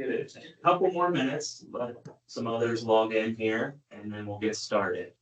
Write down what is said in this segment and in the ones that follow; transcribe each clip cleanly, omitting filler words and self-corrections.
Give it a couple more minutes, let some others log in here, and then we'll get started.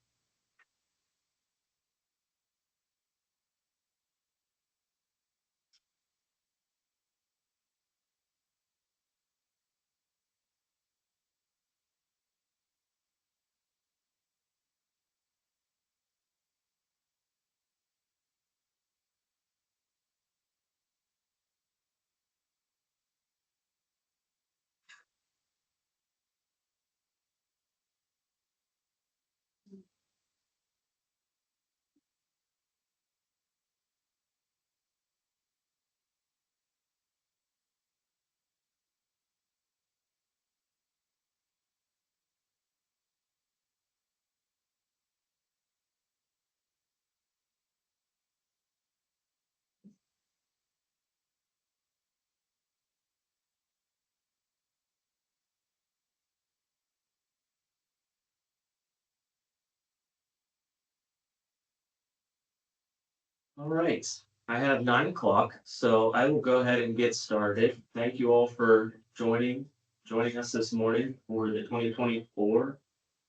All right, I have 9 o'clock, so I will go ahead and get started. Thank you all for joining us this morning for the 2024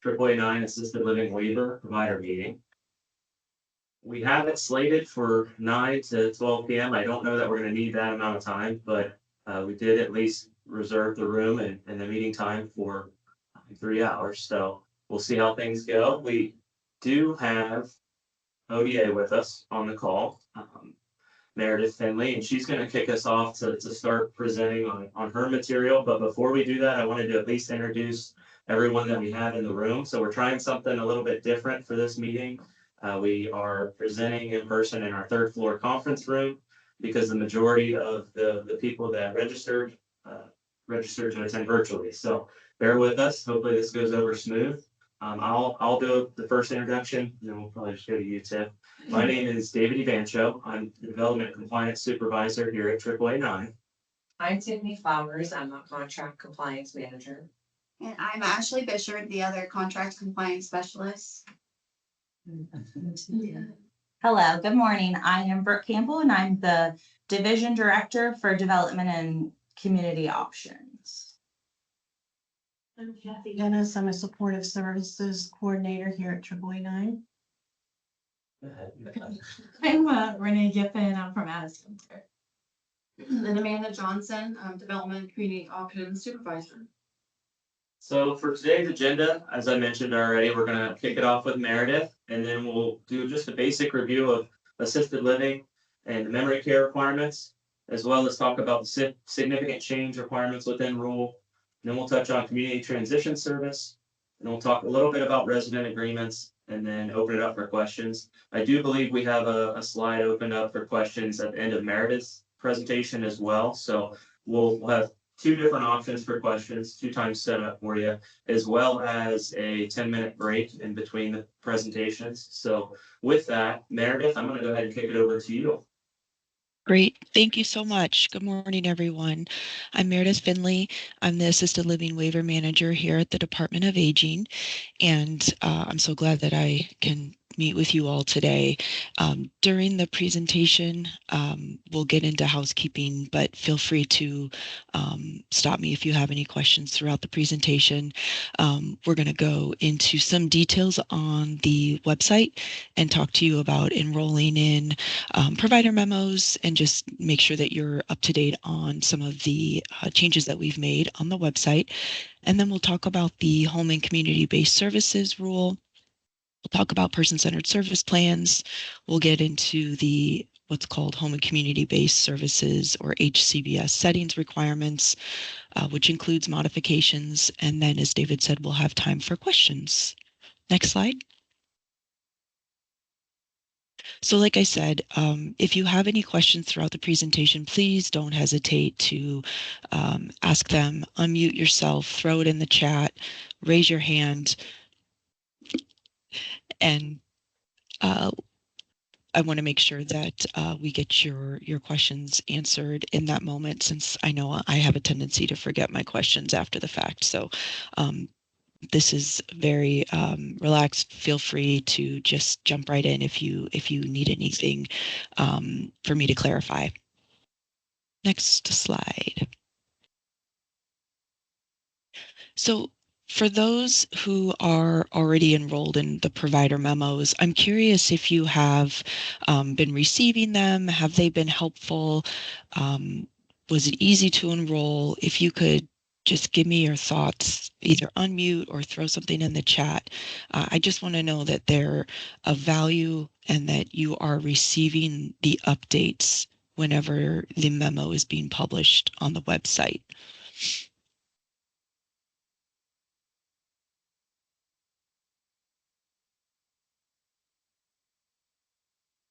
AAA9 Assisted Living Waiver Provider Meeting. We have it slated for 9 to 12 p.m. I don't know that we're going to need that amount of time, but we did at least reserve the room and the meeting time for 3 hours. So we'll see how things go. We do have ODA with us on the call, Meredith Finley, and she's going to kick us off to start presenting on her material. But before we do that, I wanted to at least introduce everyone that we have in the room. So we're trying something a little bit different for this meeting. We are presenting in person in our third floor conference room because the majority of the people that registered to attend virtually. So bear with us. Hopefully this goes over smooth. I'll do the first introduction, and then we'll probably just go to you, Tiff. My name is David Evancho. I'm the Development Compliance Supervisor here at AAA9. I'm Tiffany Flowers. I'm a Contract Compliance Manager. And I'm Ashley Bishard, the other Contract Compliance Specialist. Hello, good morning. I am Brooke Campbell and I'm the Division Director for Development and Community Options. I'm Kathy Dennis. I'm a Supportive Services Coordinator here at AAA9. I'm Renee Giffen. I'm from Addison. And Amanda Johnson, Development and Community Options Supervisor. So for today's agenda, as I mentioned already, we're going to kick it off with Meredith, and then we'll do just a basic review of assisted living and memory care requirements, as well as talk about the significant change requirements within rule. And then we'll touch on community transition service, and we'll talk a little bit about resident agreements, and then open it up for questions. I do believe we have a slide opened up for questions at the end of Meredith's presentation as well. So we'll have two different options for questions, 2 times set up for you, as well as a 10-minute break in between the presentations. So with that, Meredith, I'm going to go ahead and kick it over to you. Great. Thank you so much. Good morning, everyone. I'm Meredith Finley. I'm the Assisted Living Waiver Manager here at the Department of Aging, and I'm so glad that I can meet with you all today. During the presentation, we'll get into housekeeping, but feel free to stop me if you have any questions throughout the presentation. We're going to go into some details on the website and talk to you about enrolling in provider memos and just make sure that you're up to date on some of the changes that we've made on the website. And then we'll talk about the home and community-based services rule. We'll talk about person-centered service plans. We'll get into the what's called home and community-based services or HCBS settings requirements, which includes modifications. And then, as David said, we'll have time for questions. Next slide. So like I said, if you have any questions throughout the presentation, please don't hesitate to ask them, unmute yourself, throw it in the chat, raise your hand, and I want to make sure that we get your questions answered in that moment, since I know I have a tendency to forget my questions after the fact. So this is very relaxed. Feel free to just jump right in if you need anything for me to clarify. Next slide. So for those who are already enrolled in the provider memos, I'm curious if you have been receiving them. Have they been helpful? Was it easy to enroll? If you could just give me your thoughts, either unmute or throw something in the chat. I just want to know that they're of value and that you are receiving the updates whenever the memo is being published on the website.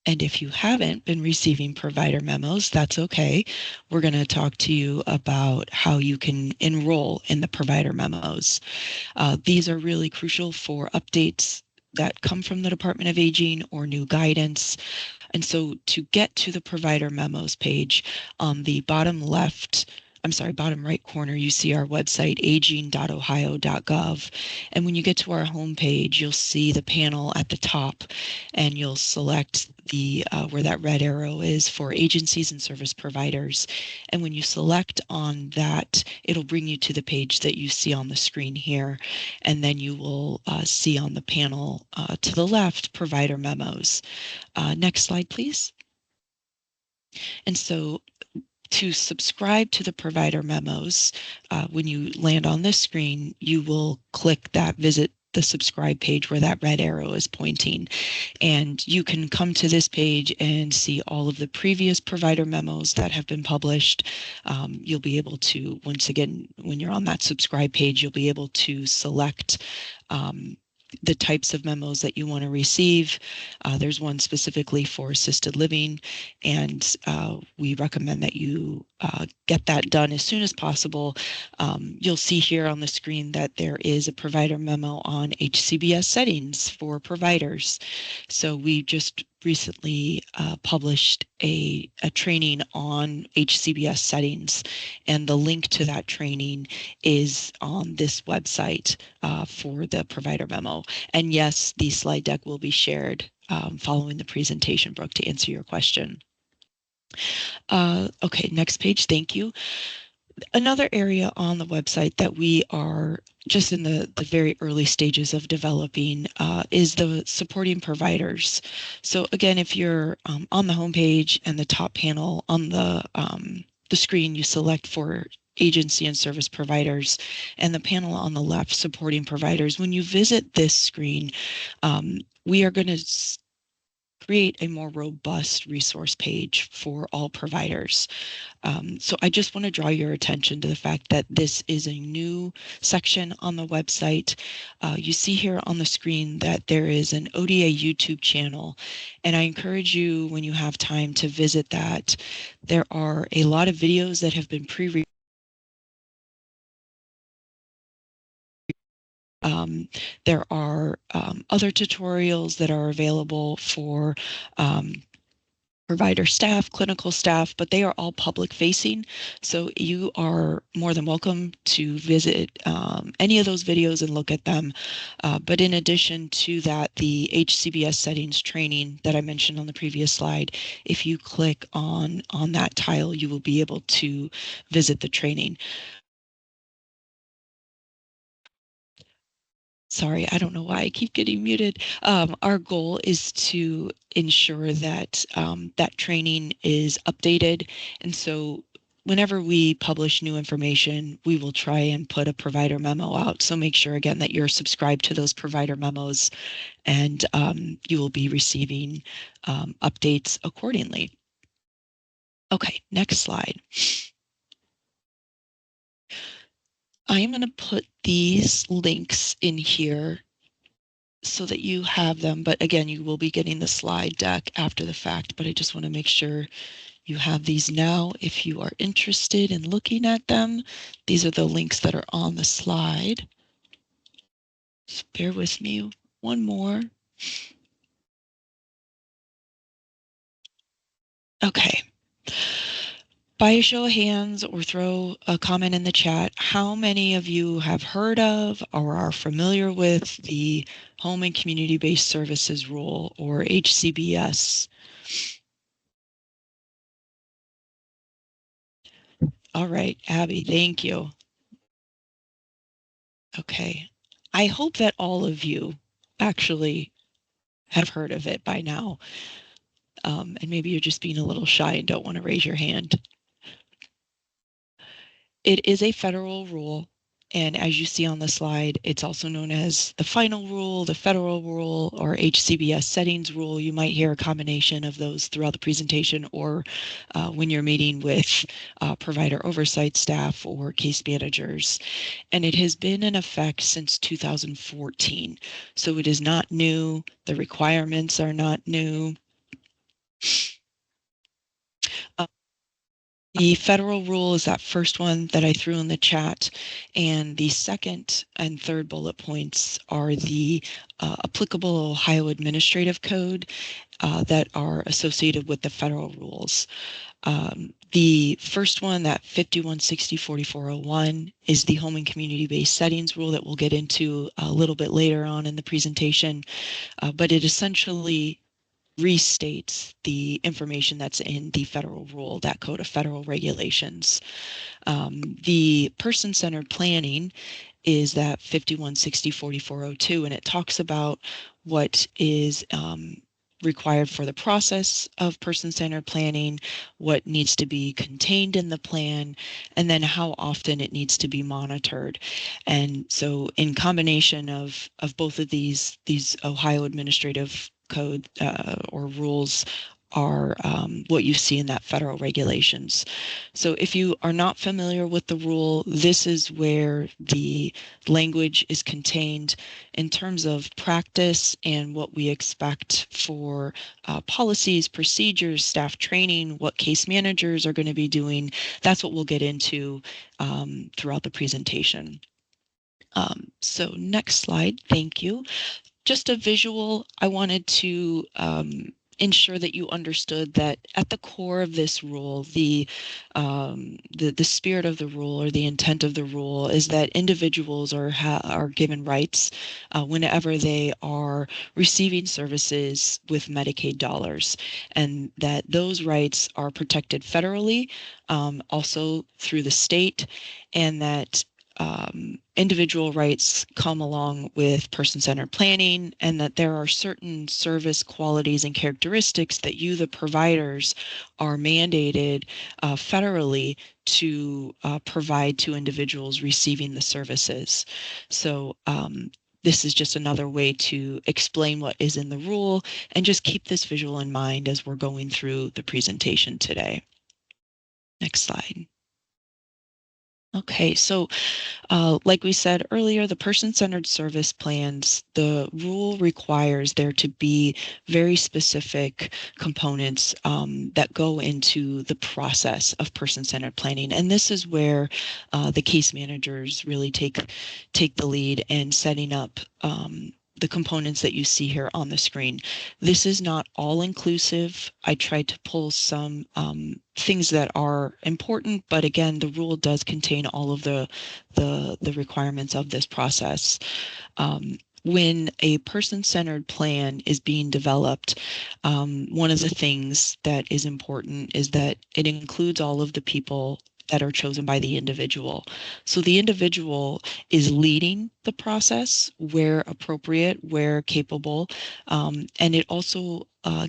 And if you haven't been receiving provider memos, that's okay. We're going to talk to you about how you can enroll in the provider memos. These are really crucial for updates that come from the Department of Aging or new guidance. And so to get to the provider memos page, on the bottom left, I'm sorry, bottom right corner, you see our website, aging.ohio.gov. And when you get to our homepage, you'll see the panel at the top, and you'll select the where that red arrow is for agencies and service providers. And when you select on that, it'll bring you to the page that you see on the screen here. And then you will see on the panel to the left, provider memos. Next slide, please. And so to subscribe to the provider memos, when you land on this screen, you will click that visit the subscribe page where that red arrow is pointing. And you can come to this page and see all of the previous provider memos that have been published. You'll be able to, once again, when you're on that subscribe page, you'll be able to select the types of memos that you want to receive. There's one specifically for assisted living, and we recommend that you get that done as soon as possible. You'll see here on the screen that there is a provider memo on HCBS settings for providers. So we just recently published a training on HCBS settings, and the link to that training is on this website for the provider memo. And yes, the slide deck will be shared following the presentation, Brooke, to answer your question. Okay, next page, thank you. Another area on the website that we are just in the very early stages of developing is the supporting providers. So again, if you're on the homepage and the top panel on the screen, you select for agency and service providers, and the panel on the left, supporting providers. When you visit this screen, we are going to create a more robust resource page for all providers. So I just want to draw your attention to the fact that this is a new section on the website. You see here on the screen that there is an ODA YouTube channel, and I encourage you, when you have time, to visit that. There are a lot of videos that have been pre-recorded. There are other tutorials that are available for provider staff, clinical staff, but they are all public facing. So you are more than welcome to visit any of those videos and look at them. But in addition to that, the HCBS settings training that I mentioned on the previous slide, if you click on that tile, you will be able to visit the training. Sorry, I don't know why I keep getting muted. Our goal is to ensure that that training is updated. And so whenever we publish new information, we will try and put a provider memo out. So make sure, again, that you're subscribed to those provider memos, and you will be receiving updates accordingly. Okay, next slide. I am going to put these links in here so that you have them. But again, you will be getting the slide deck after the fact, but I just want to make sure you have these now. If you are interested in looking at them, these are the links that are on the slide. Just bear with me one more. Okay. By a show of hands or throw a comment in the chat, how many of you have heard of or are familiar with the Home and Community-Based Services Rule, or HCBS? All right, Abby, thank you. Okay. I hope that all of you actually have heard of it by now. And maybe you're just being a little shy and don't want to raise your hand. It is a federal rule. And as you see on the slide, it's also known as the final rule, the federal rule, or HCBS settings rule. You might hear a combination of those throughout the presentation or when you're meeting with provider oversight staff or case managers. And it has been in effect since 2014. So it is not new. The requirements are not new. The federal rule is that first one that I threw in the chat, and the second and third bullet points are the applicable Ohio Administrative Code that are associated with the federal rules. The first one, that 5160-4401, is the home and community-based settings rule that we'll get into a little bit later on in the presentation, but it essentially restates the information that's in the federal rule, that code of federal regulations. The person-centered planning is that 5160-4402, and it talks about what is required for the process of person-centered planning, what needs to be contained in the plan, and then how often it needs to be monitored. And so in combination of both of these Ohio Administrative Code or rules are what you see in that federal regulations. So if you are not familiar with the rule, this is where the language is contained in terms of practice and what we expect for policies, procedures, staff training, what case managers are going to be doing. That's what we'll get into throughout the presentation. So next slide, thank you. Just a visual, I wanted to ensure that you understood that at the core of this rule, the spirit of the rule or the intent of the rule is that individuals are given rights whenever they are receiving services with Medicaid dollars, and that those rights are protected federally, also through the state, and that individual rights come along with person-centered planning, and that there are certain service qualities and characteristics that you, the providers, are mandated federally to provide to individuals receiving the services. So this is just another way to explain what is in the rule, and just keep this visual in mind as we're going through the presentation today. Next slide. Okay, so like we said earlier, the person-centered service plans, the rule requires there to be very specific components that go into the process of person-centered planning. And this is where the case managers really take the lead in setting up the components that you see here on the screen. This is not all inclusive. I tried to pull some things that are important, but again, the rule does contain all of the requirements of this process. When a person-centered plan is being developed, one of the things that is important is that it includes all of the people that are chosen by the individual. So the individual is leading the process where appropriate, where capable, and it also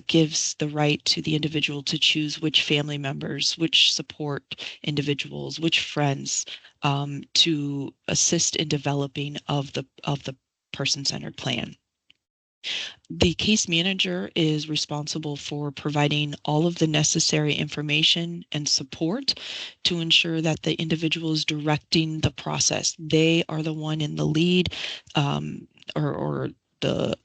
gives the right to the individual to choose which family members, which support individuals, which friends to assist in developing of the person-centered plan. The case manager is responsible for providing all of the necessary information and support to ensure that the individual is directing the process. They are the one in the lead, or the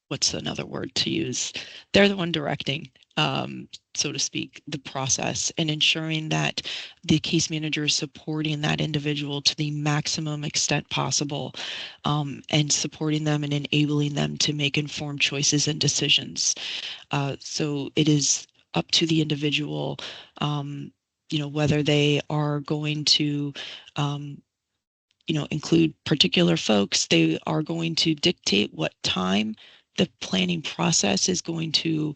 what's another word to use? They're the one directing, so to speak, the process, and ensuring that the case manager is supporting that individual to the maximum extent possible, and supporting them and enabling them to make informed choices and decisions. So it is up to the individual, whether they are going to include particular folks. They are going to dictate what time the planning process is going to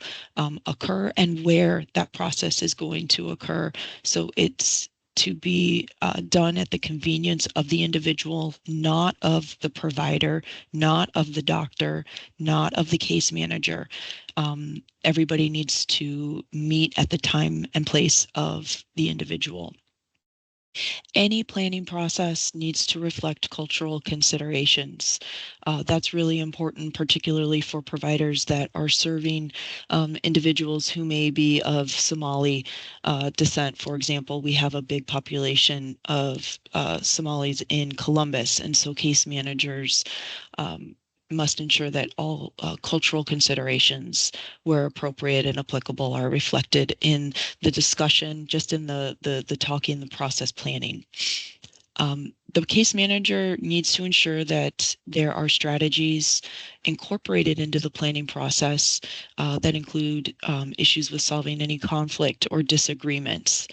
occur and where that process is going to occur. So it's to be done at the convenience of the individual, not of the provider, not of the doctor, not of the case manager. Everybody needs to meet at the time and place of the individual. Any planning process needs to reflect cultural considerations. That's really important, particularly for providers that are serving individuals who may be of Somali descent. For example, we have a big population of Somalis in Columbus, and so case managers must ensure that all cultural considerations, where appropriate and applicable, are reflected in the discussion, just in the talking, the process planning. The case manager needs to ensure that there are strategies incorporated into the planning process that include issues with solving any conflict or disagreements.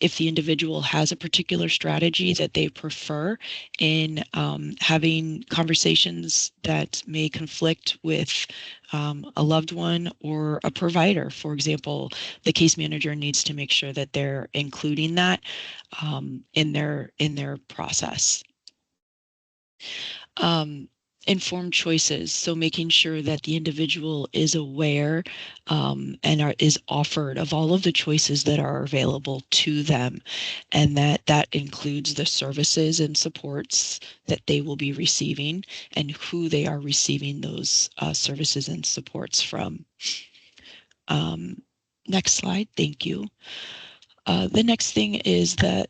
If the individual has a particular strategy that they prefer in having conversations that may conflict with a loved one or a provider, for example, the case manager needs to make sure that they're including that in their process. Informed choices, so making sure that the individual is aware and is offered of all of the choices that are available to them, and that includes the services and supports that they will be receiving and who they are receiving those services and supports from. Next slide, thank you. The next thing is that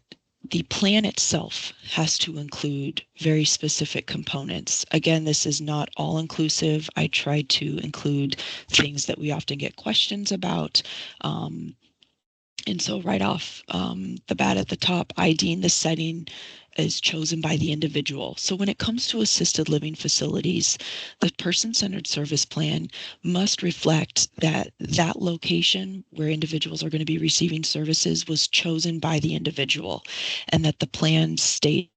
the plan itself has to include very specific components. Again, this is not all inclusive. I tried to include things that we often get questions about. And so right off the bat at the top, IDing the setting is chosen by the individual. So when it comes to assisted living facilities, the person-centered service plan must reflect that that location where individuals are going to be receiving services was chosen by the individual, and that the plan states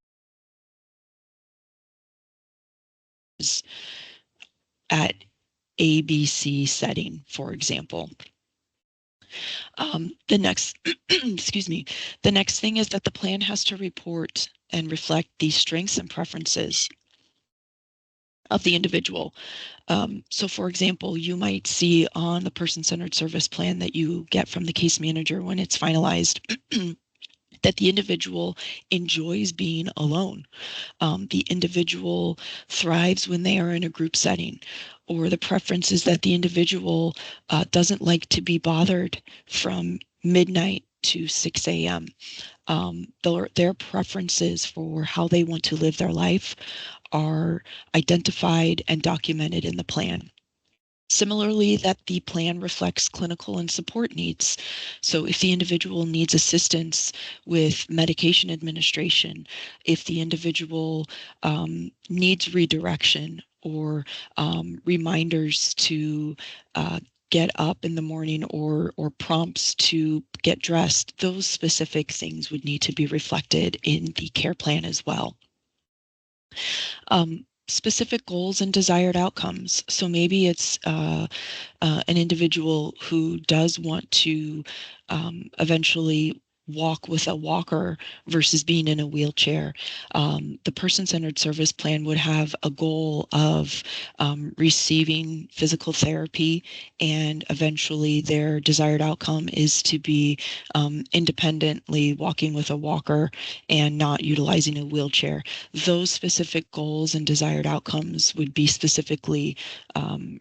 at ABC setting, for example. The next, excuse me, the next thing is that the plan has to report and reflect the strengths and preferences of the individual. So for example, you might see on the person-centered service plan that you get from the case manager when it's finalized that the individual enjoys being alone. The individual thrives when they are in a group setting, or the preference is that the individual doesn't like to be bothered from midnight to 6 a.m. Their preferences for how they want to live their life are identified and documented in the plan. Similarly, that the plan reflects clinical and support needs. So if the individual needs assistance with medication administration, if the individual needs redirection or reminders to get up in the morning or prompts to get dressed, those specific things would need to be reflected in the care plan as well. Specific goals and desired outcomes. So maybe it's an individual who does want to eventually walk with a walker versus being in a wheelchair. The person-centered service plan would have a goal of receiving physical therapy, and eventually their desired outcome is to be independently walking with a walker and not utilizing a wheelchair. Those specific goals and desired outcomes would be specifically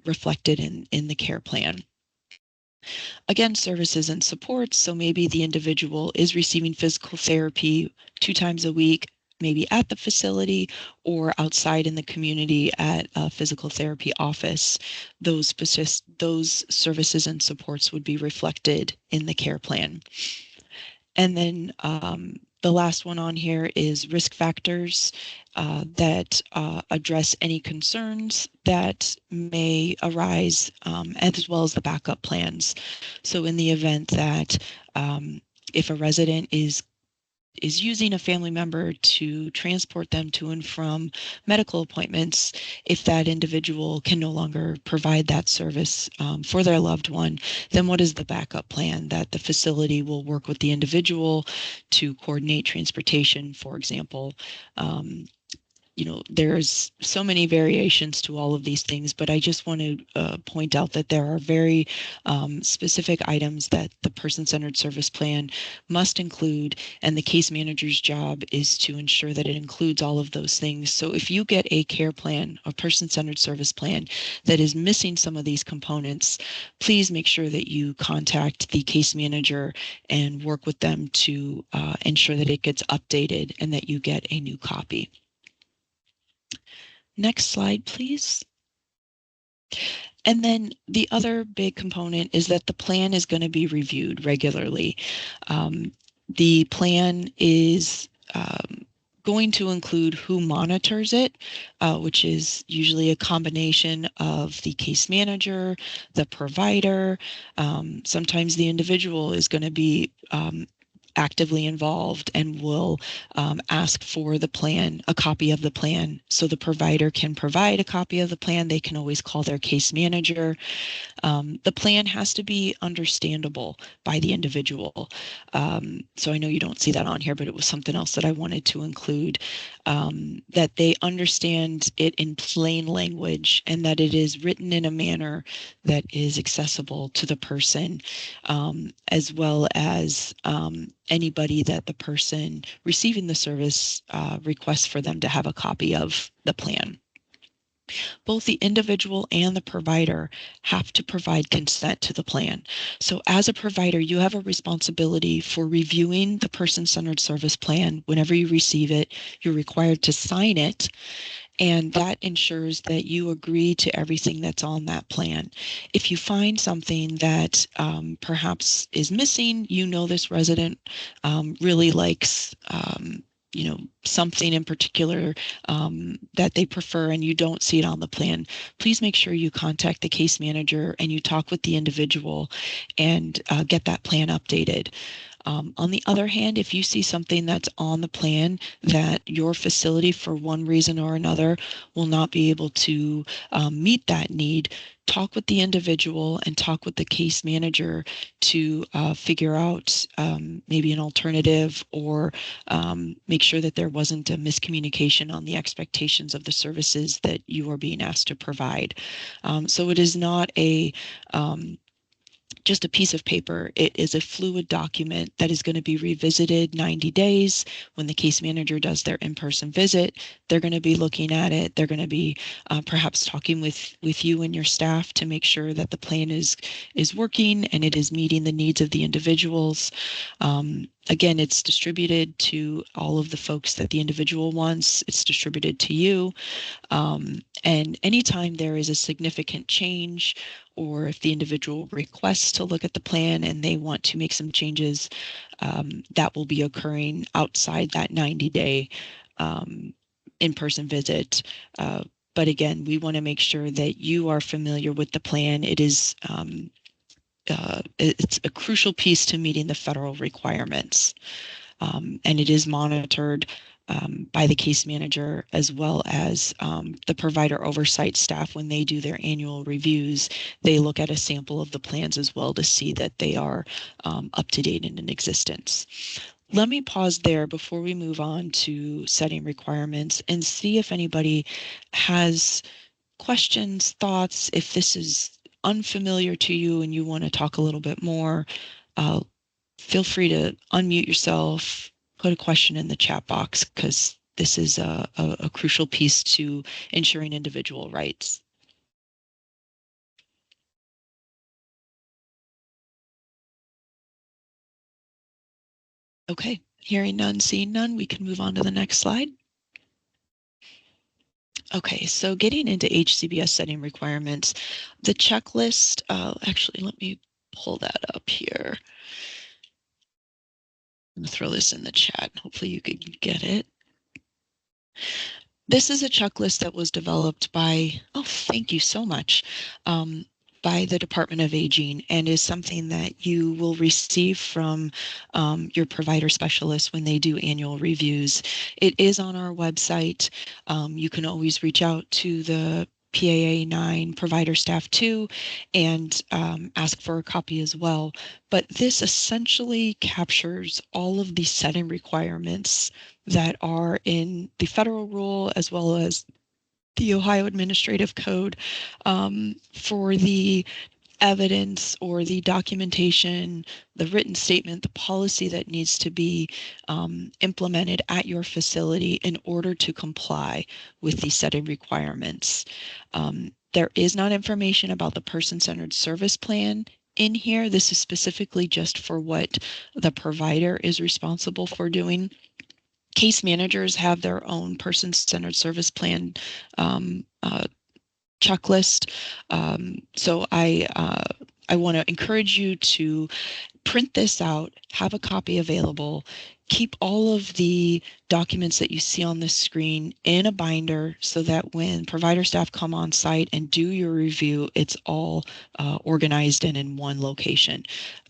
reflected in the care plan. Again, services and supports. So maybe the individual is receiving physical therapy 2 times a week, maybe at the facility or outside in the community at a physical therapy office. Those services and supports would be reflected in the care plan. And then the last one on here is risk factors that address any concerns that may arise, as well as the backup plans. So in the event that if a resident is is using a family member to transport them to and from medical appointments, if that individual can no longer provide that service for their loved one, then what is the backup plan? That the facility will work with the individual to coordinate transportation, for example. There's so many variations to all of these things, but I just want to point out that there are very specific items that the person-centered service plan must include, and the case manager's job is to ensure that it includes all of those things. So if you get a care plan, a person-centered service plan that is missing some of these components, please make sure that you contact the case manager and work with them to ensure that it gets updated and that you get a new copy. Next slide, please. And then the other big component is that the plan is going to be reviewed regularly. The plan is going to include who monitors it, which is usually a combination of the case manager, the provider. Sometimes the individual is going to be actively involved and will ask for the plan, a copy of the plan. So the provider can provide a copy of the plan. They can always call their case manager. The plan has to be understandable by the individual. So I know you don't see that on here, but it was something else that I wanted to include, that they understand it in plain language and that it is written in a manner that is accessible to the person, as well as anybody that the person receiving the service requests for them to have a copy of the plan. Both the individual and the provider have to provide consent to the plan. So as a provider, you have a responsibility for reviewing the person-centered service plan. Whenever you receive it, you're required to sign it, and that ensures that you agree to everything that's on that plan. If you find something that perhaps is missing, this resident really likes something in particular that they prefer and you don't see it on the plan, please make sure you contact the case manager and you talk with the individual and get that plan updated. On the other hand, if you see something that's on the plan that your facility, for one reason or another, will not be able to meet that need, talk with the individual and talk with the case manager to figure out maybe an alternative, or make sure that there wasn't a miscommunication on the expectations of the services that you are being asked to provide. So it is not just a piece of paper. It is a fluid document that is going to be revisited 90 days. When the case manager does their in-person visit, they're going to be looking at it. They're going to be perhaps talking with you and your staff to make sure that the plan is working and it is meeting the needs of the individuals. Again, it's distributed to all of the folks that the individual wants. It's distributed to you. And anytime there is a significant change, or if the individual requests to look at the plan and they want to make some changes, that will be occurring outside that 90-day in-person visit. But again, we want to make sure that you are familiar with the plan. It is it's a crucial piece to meeting the federal requirements, and it is monitored by the case manager, as well as the provider oversight staff. When they do their annual reviews, they look at a sample of the plans as well to see that they are up to date and in existence. Let me pause there before we move on to setting requirements and see if anybody has questions, thoughts. If this is unfamiliar to you and you want to talk a little bit more, feel free to unmute yourself, put a question in the chat box, because this is a crucial piece to ensuring individual rights. Okay, hearing none, seeing none, we can move on to the next slide. Okay, so getting into HCBS setting requirements, the checklist, actually, let me pull that up here. I'm gonna throw this in the chat. Hopefully you can get it. This is a checklist that was developed by, oh, thank you so much. by the Department of Aging and is something that you will receive from your provider specialist when they do annual reviews. It is on our website. You can always reach out to the PAA9 provider staff too and ask for a copy as well. But this essentially captures all of the setting requirements that are in the federal rule as well as the Ohio Administrative Code for the evidence or the documentation, the written statement, the policy that needs to be implemented at your facility in order to comply with the setting requirements. There is not information about the person-centered service plan in here. This is specifically just for what the provider is responsible for doing. Case managers have their own person-centered service plan checklist. So I want to encourage you to print this out, have a copy available, keep all of the documents that you see on this screen in a binder so that when provider staff come on site and do your review, it's all organized and in one location.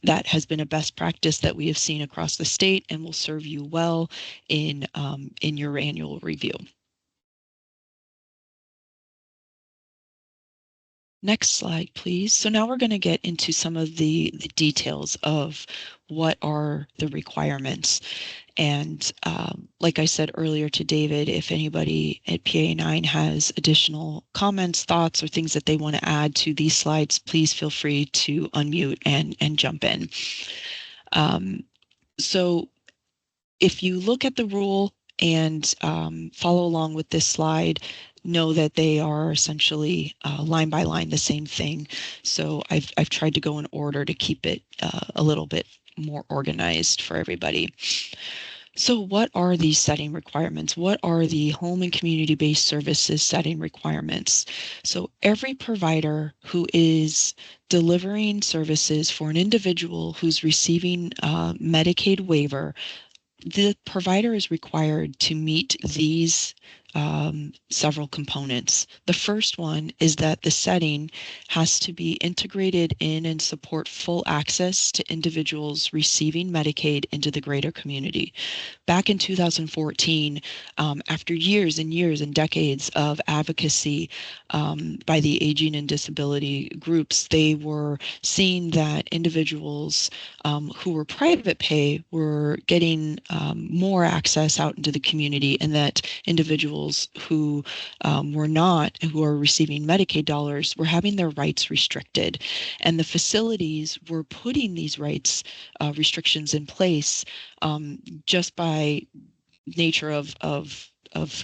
That has been a best practice that we have seen across the state and will serve you well in your annual review. Next slide, please. So now we're going to get into some of the details of what are the requirements. And like I said earlier to David, if anybody at PA9 has additional comments, thoughts, or things that they want to add to these slides, please feel free to unmute and jump in. So if you look at the rule and follow along with this slide, know that they are essentially line by line the same thing. So I've tried to go in order to keep it a little bit more organized for everybody. So what are these setting requirements? What are the home and community-based services setting requirements? So every provider who is delivering services for an individual who's receiving Medicaid waiver, the provider is required to meet these several components. The first one is that the setting has to be integrated in and support full access to individuals receiving Medicaid into the greater community. Back in 2014, after years and years and decades of advocacy by the aging and disability groups, they were seeing that individuals who were private pay were getting more access out into the community, and that individuals who were not, who are receiving Medicaid dollars, were having their rights restricted. And the facilities were putting these rights restrictions in place just by nature of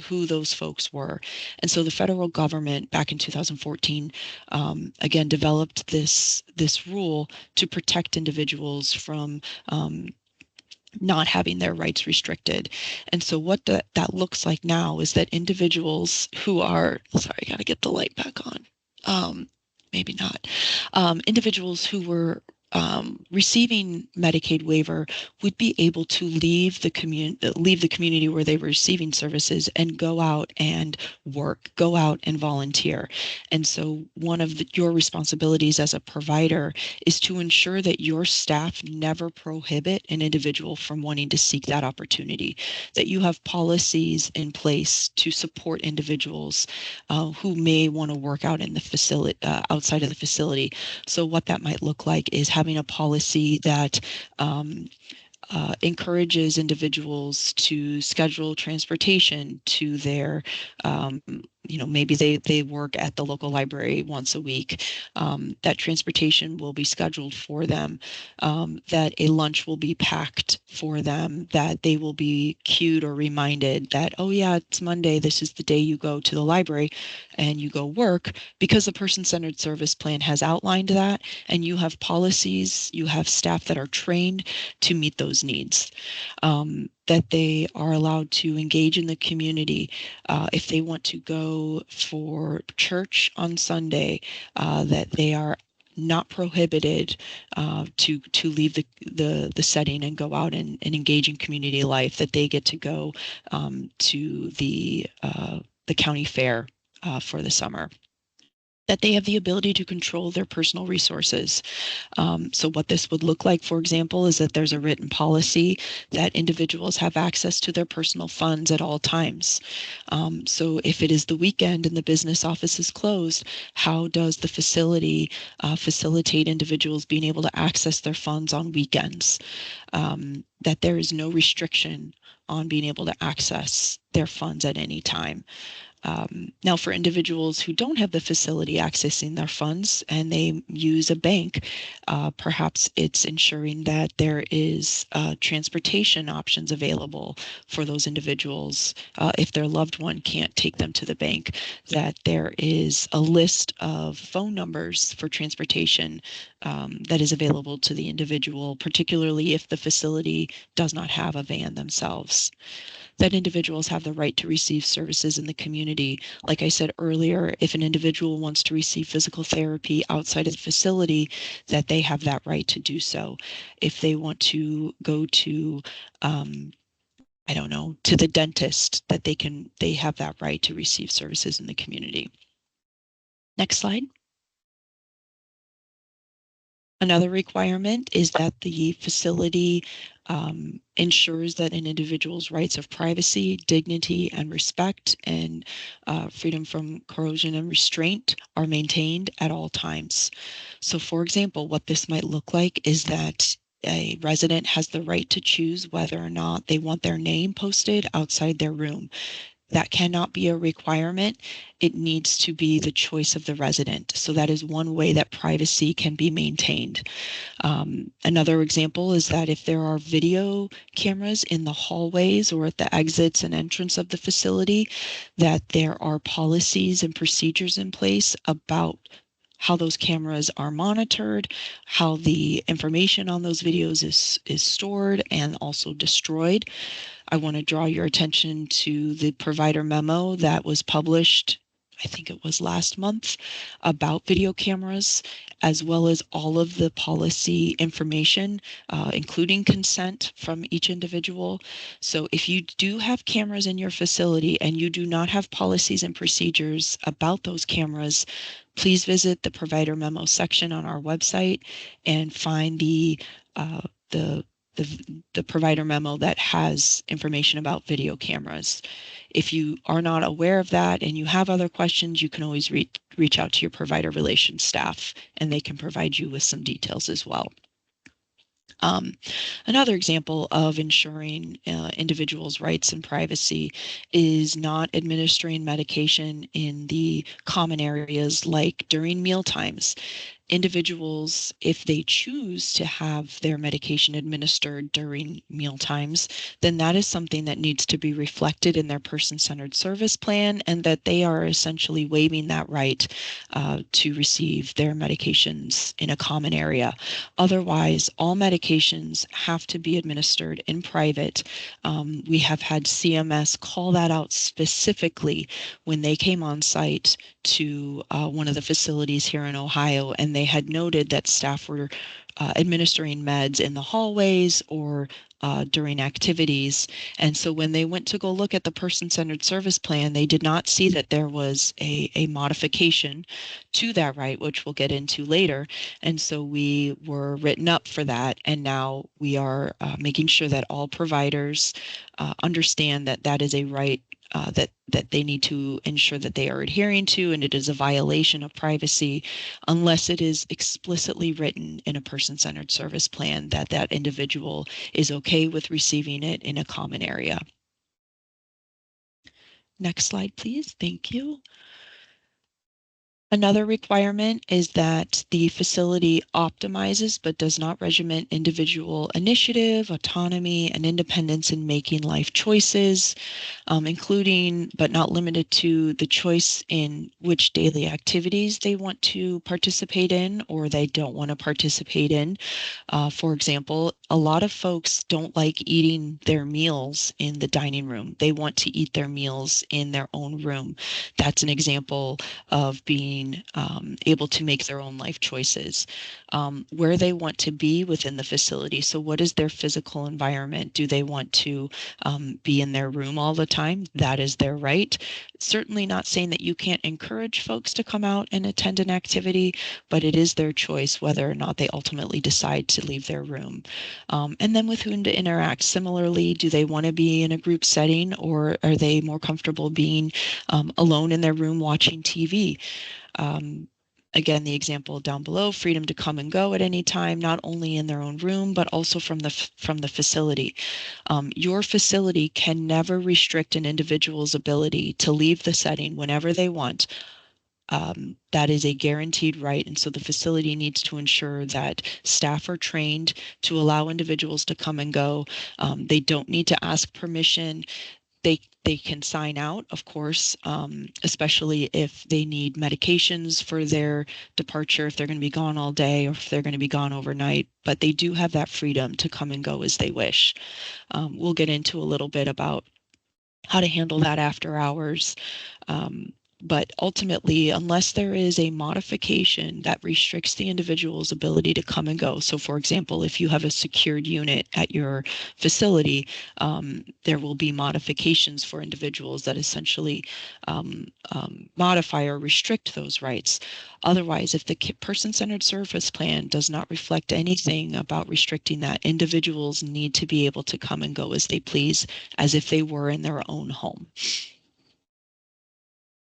who those folks were. And so the federal government back in 2014 again developed this rule to protect individuals from not having their rights restricted. And so what that looks like now is that individuals who are, sorry, I gotta get the light back on. Maybe not. Individuals who were receiving Medicaid waiver would be able to leave the community where they were receiving services and go out and work, go out and volunteer. And so one of your responsibilities as a provider is to ensure that your staff never prohibit an individual from wanting to seek that opportunity, that you have policies in place to support individuals who may want to work out in the facility, outside of the facility. So what that might look like is having a policy that encourages individuals to schedule transportation to their, maybe they work at the local library once a week. That transportation will be scheduled for them, that a lunch will be packed for them, that they will be cued or reminded that, oh yeah, it's Monday, this is the day you go to the library and you go work, because the person-centered service plan has outlined that, and you have policies, you have staff that are trained to meet those needs. That they are allowed to engage in the community. If they want to go for church on Sunday, that they are not prohibited to leave the setting and go out and engage in community life, that they get to go to the county fair for the summer. that they have the ability to control their personal resources. So what this would look like, for example, is that there's a written policy that individuals have access to their personal funds at all times. So if it is the weekend and the business office is closed, how does the facility facilitate individuals being able to access their funds on weekends? That there is no restriction on being able to access their funds at any time. Now, for individuals who don't have the facility accessing their funds and they use a bank, perhaps it's ensuring that there is transportation options available for those individuals if their loved one can't take them to the bank, that there is a list of phone numbers for transportation that is available to the individual, particularly if the facility does not have a van themselves. That individuals have the right to receive services in the community. Like I said earlier, if an individual wants to receive physical therapy outside of the facility, that they have that right to do so. If they want to go to, I don't know, to the dentist, that they have that right to receive services in the community. Next slide. Another requirement is that the facility ensures that an individual's rights of privacy, dignity, and respect, and freedom from coercion and restraint are maintained at all times. So, for example, what this might look like is that a resident has the right to choose whether or not they want their name posted outside their room. That cannot be a requirement. It needs to be the choice of the resident. So that is one way that privacy can be maintained. Another example is that if there are video cameras in the hallways or at the exits and entrance of the facility, that there are policies and procedures in place about how those cameras are monitored, how the information on those videos is stored and also destroyed. I want to draw your attention to the provider memo that was published, I think it was last month, about video cameras, as well as all of the policy information, including consent from each individual. So if you do have cameras in your facility and you do not have policies and procedures about those cameras, please visit the provider memo section on our website and find the provider memo that has information about video cameras. If you are not aware of that and you have other questions, you can always reach out to your provider relations staff and they can provide you with some details as well. Another example of ensuring individuals' rights and privacy is not administering medication in the common areas like during meal times. Individuals, if they choose to have their medication administered during meal times, then that is something that needs to be reflected in their person-centered service plan, and that they are essentially waiving that right to receive their medications in a common area. Otherwise, all medications have to be administered in private. We have had CMS call that out specifically when they came on site to one of the facilities here in Ohio, and they had noted that staff were administering meds in the hallways or during activities. And so when they went to go look at the person-centered service plan, they did not see that there was a modification to that right, which we'll get into later. And so we were written up for that. And now we are making sure that all providers understand that that is a right that they need to ensure that they are adhering to, and it is a violation of privacy unless it is explicitly written in a person-centered service plan that that individual is okay with receiving it in a common area. Next slide, please. Thank you. Another requirement is that the facility optimizes but does not regiment individual initiative, autonomy, and independence in making life choices, including but not limited to the choice in which daily activities they want to participate in or they don't want to participate in. For example, a lot of folks don't like eating their meals in the dining room. They want to eat their meals in their own room. That's an example of being able to make their own life choices. Where they want to be within the facility. So what is their physical environment? Do they want to be in their room all the time? That is their right. Certainly not saying that you can't encourage folks to come out and attend an activity, but it is their choice whether or not they ultimately decide to leave their room. And then with whom to interact. Similarly, do they want to be in a group setting, or are they more comfortable being alone in their room watching TV? Again, the example down below, freedom to come and go at any time, not only in their own room, but also from the facility. Your facility can never restrict an individual's ability to leave the setting whenever they want. That is a guaranteed right. And so the facility needs to ensure that staff are trained to allow individuals to come and go. They don't need to ask permission. They can sign out, of course, especially if they need medications for their departure, if they're going to be gone all day or if they're going to be gone overnight. But they do have that freedom to come and go as they wish. We'll get into a little bit about how to handle that after hours. But ultimately, unless there is a modification that restricts the individual's ability to come and go. So for example, if you have a secured unit at your facility, there will be modifications for individuals that essentially modify or restrict those rights. Otherwise, if the person-centered service plan does not reflect anything about restricting that, individuals need to be able to come and go as they please, as if they were in their own home.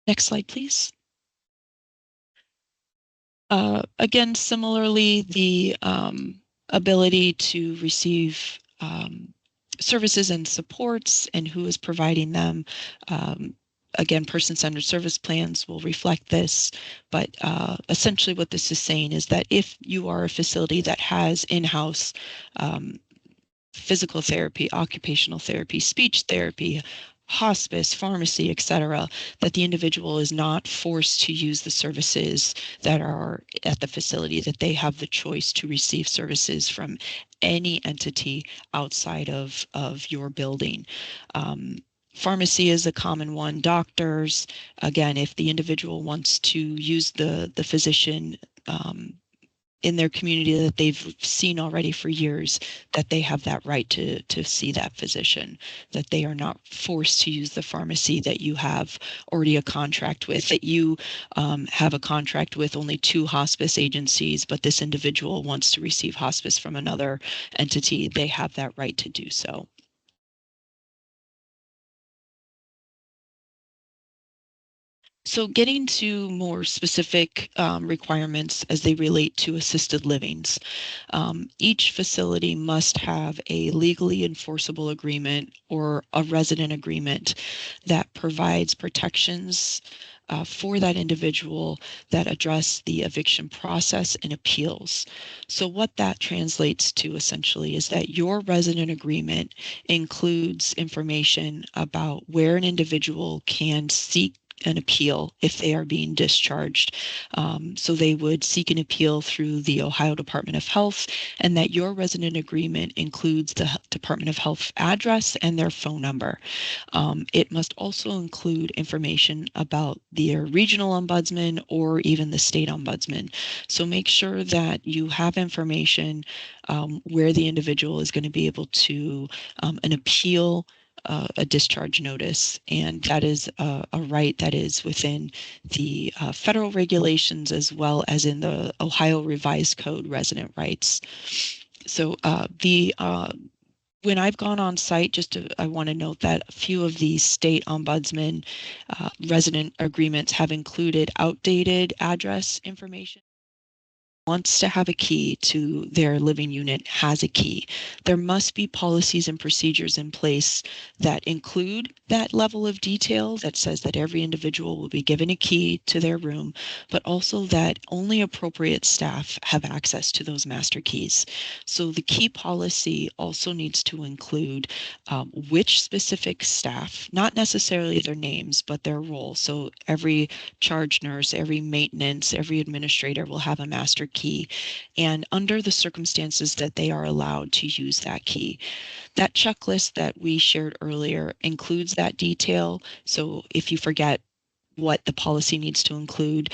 Next slide, please. Again, similarly, the ability to receive services and supports and who is providing them. Again, person-centered service plans will reflect this, but essentially what this is saying is that if you are a facility that has in-house physical therapy, occupational therapy, speech therapy, hospice, pharmacy, etc., that the individual is not forced to use the services that are at the facility, that they have the choice to receive services from any entity outside of your building. Pharmacy is a common one. Doctors, again, if the individual wants to use the physician in their community that they've seen already for years, that they have that right to see that physician, that they are not forced to use the pharmacy that you have already a contract with, that you have a contract with only 2 hospice agencies, but this individual wants to receive hospice from another entity, they have that right to do so. So getting to more specific requirements as they relate to assisted livings. Each facility must have a legally enforceable agreement or a resident agreement that provides protections for that individual that address the eviction process and appeals. So what that translates to essentially is that your resident agreement includes information about where an individual can seek an appeal if they are being discharged. So they would seek an appeal through the Ohio Department of Health, and that your resident agreement includes the Department of Health address and their phone number. It must also include information about their regional ombudsman or even the state ombudsman. So make sure that you have information where the individual is going to be able to an appeal a discharge notice, and that is a right that is within the federal regulations as well as in the Ohio Revised Code resident rights. So when I've gone on site, I want to note that a few of these state ombudsman resident agreements have included outdated address information. Wants to have a key to their living unit has a key. There must be policies and procedures in place that include that level of detail that says that every individual will be given a key to their room, but also that only appropriate staff have access to those master keys. So the key policy also needs to include which specific staff, not necessarily their names, but their role. So every charge nurse, every maintenance, every administrator will have a master key key and under the circumstances that they are allowed to use that key. That checklist that we shared earlier includes that detail. So if you forget what the policy needs to include,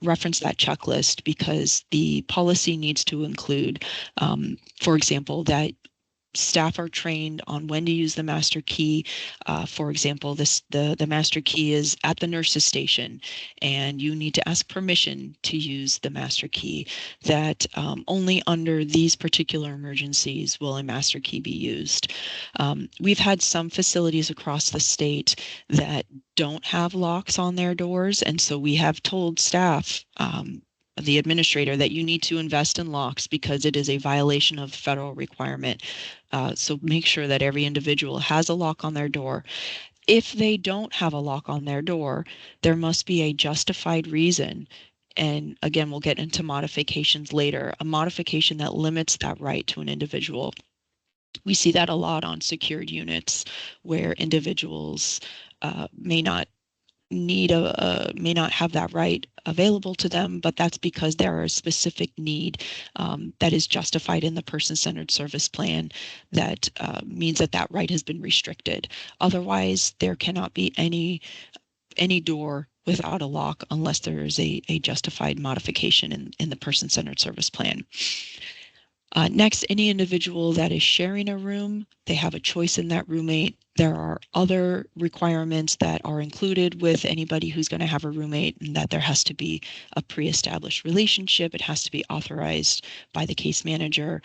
reference that checklist, because the policy needs to include, for example, that staff are trained on when to use the master key. For example, the master key is at the nurse's station, and you need to ask permission to use the master key. That only under these particular emergencies will a master key be used. We've had some facilities across the state that don't have locks on their doors, and so we have told staff, the administrator, that you need to invest in locks because it is a violation of federal requirement. So make sure that every individual has a lock on their door. If they don't have a lock on their door, there must be a justified reason. And again, we'll get into modifications later, a modification that limits that right to an individual. We see that a lot on secured units where individuals may not may not have that right available to them, but that's because there are a specific need that is justified in the person-centered service plan that means that that right has been restricted. Otherwise, there cannot be any door without a lock unless there is a justified modification in the person-centered service plan. Next, any individual that is sharing a room, they have a choice in that roommate. There are other requirements that are included with anybody who's going to have a roommate, and that there has to be a pre-established relationship. It has to be authorized by the case manager.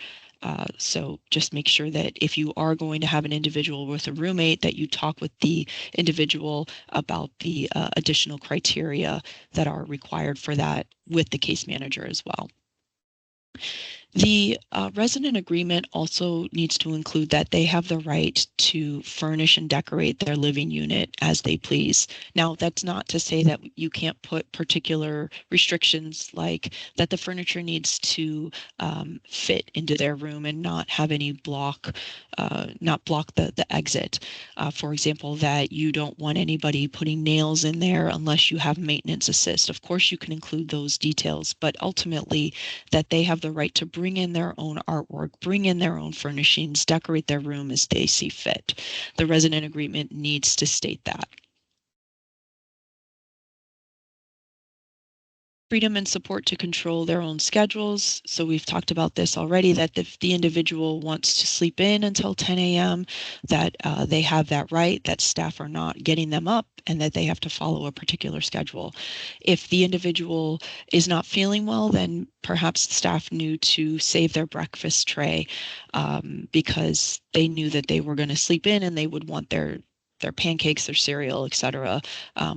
So just make sure that if you are going to have an individual with a roommate, that you talk with the individual about the additional criteria that are required for that with the case manager as well. The resident agreement also needs to include that they have the right to furnish and decorate their living unit as they please. Now, that's not to say that you can't put particular restrictions like that the furniture needs to fit into their room and not have any not block the exit. For example, that you don't want anybody putting nails in there unless you have maintenance assist. Of course, you can include those details, but ultimately that they have the right to bring in their own artwork, bring in their own furnishings, decorate their room as they see fit. The resident agreement needs to state that. Freedom and support to control their own schedules. So we've talked about this already, that if the individual wants to sleep in until 10 a.m., that they have that right, that staff are not getting them up, and that they have to follow a particular schedule. If the individual is not feeling well, then perhaps the staff knew to save their breakfast tray because they knew that they were going to sleep in and they would want their pancakes, their cereal, etc.,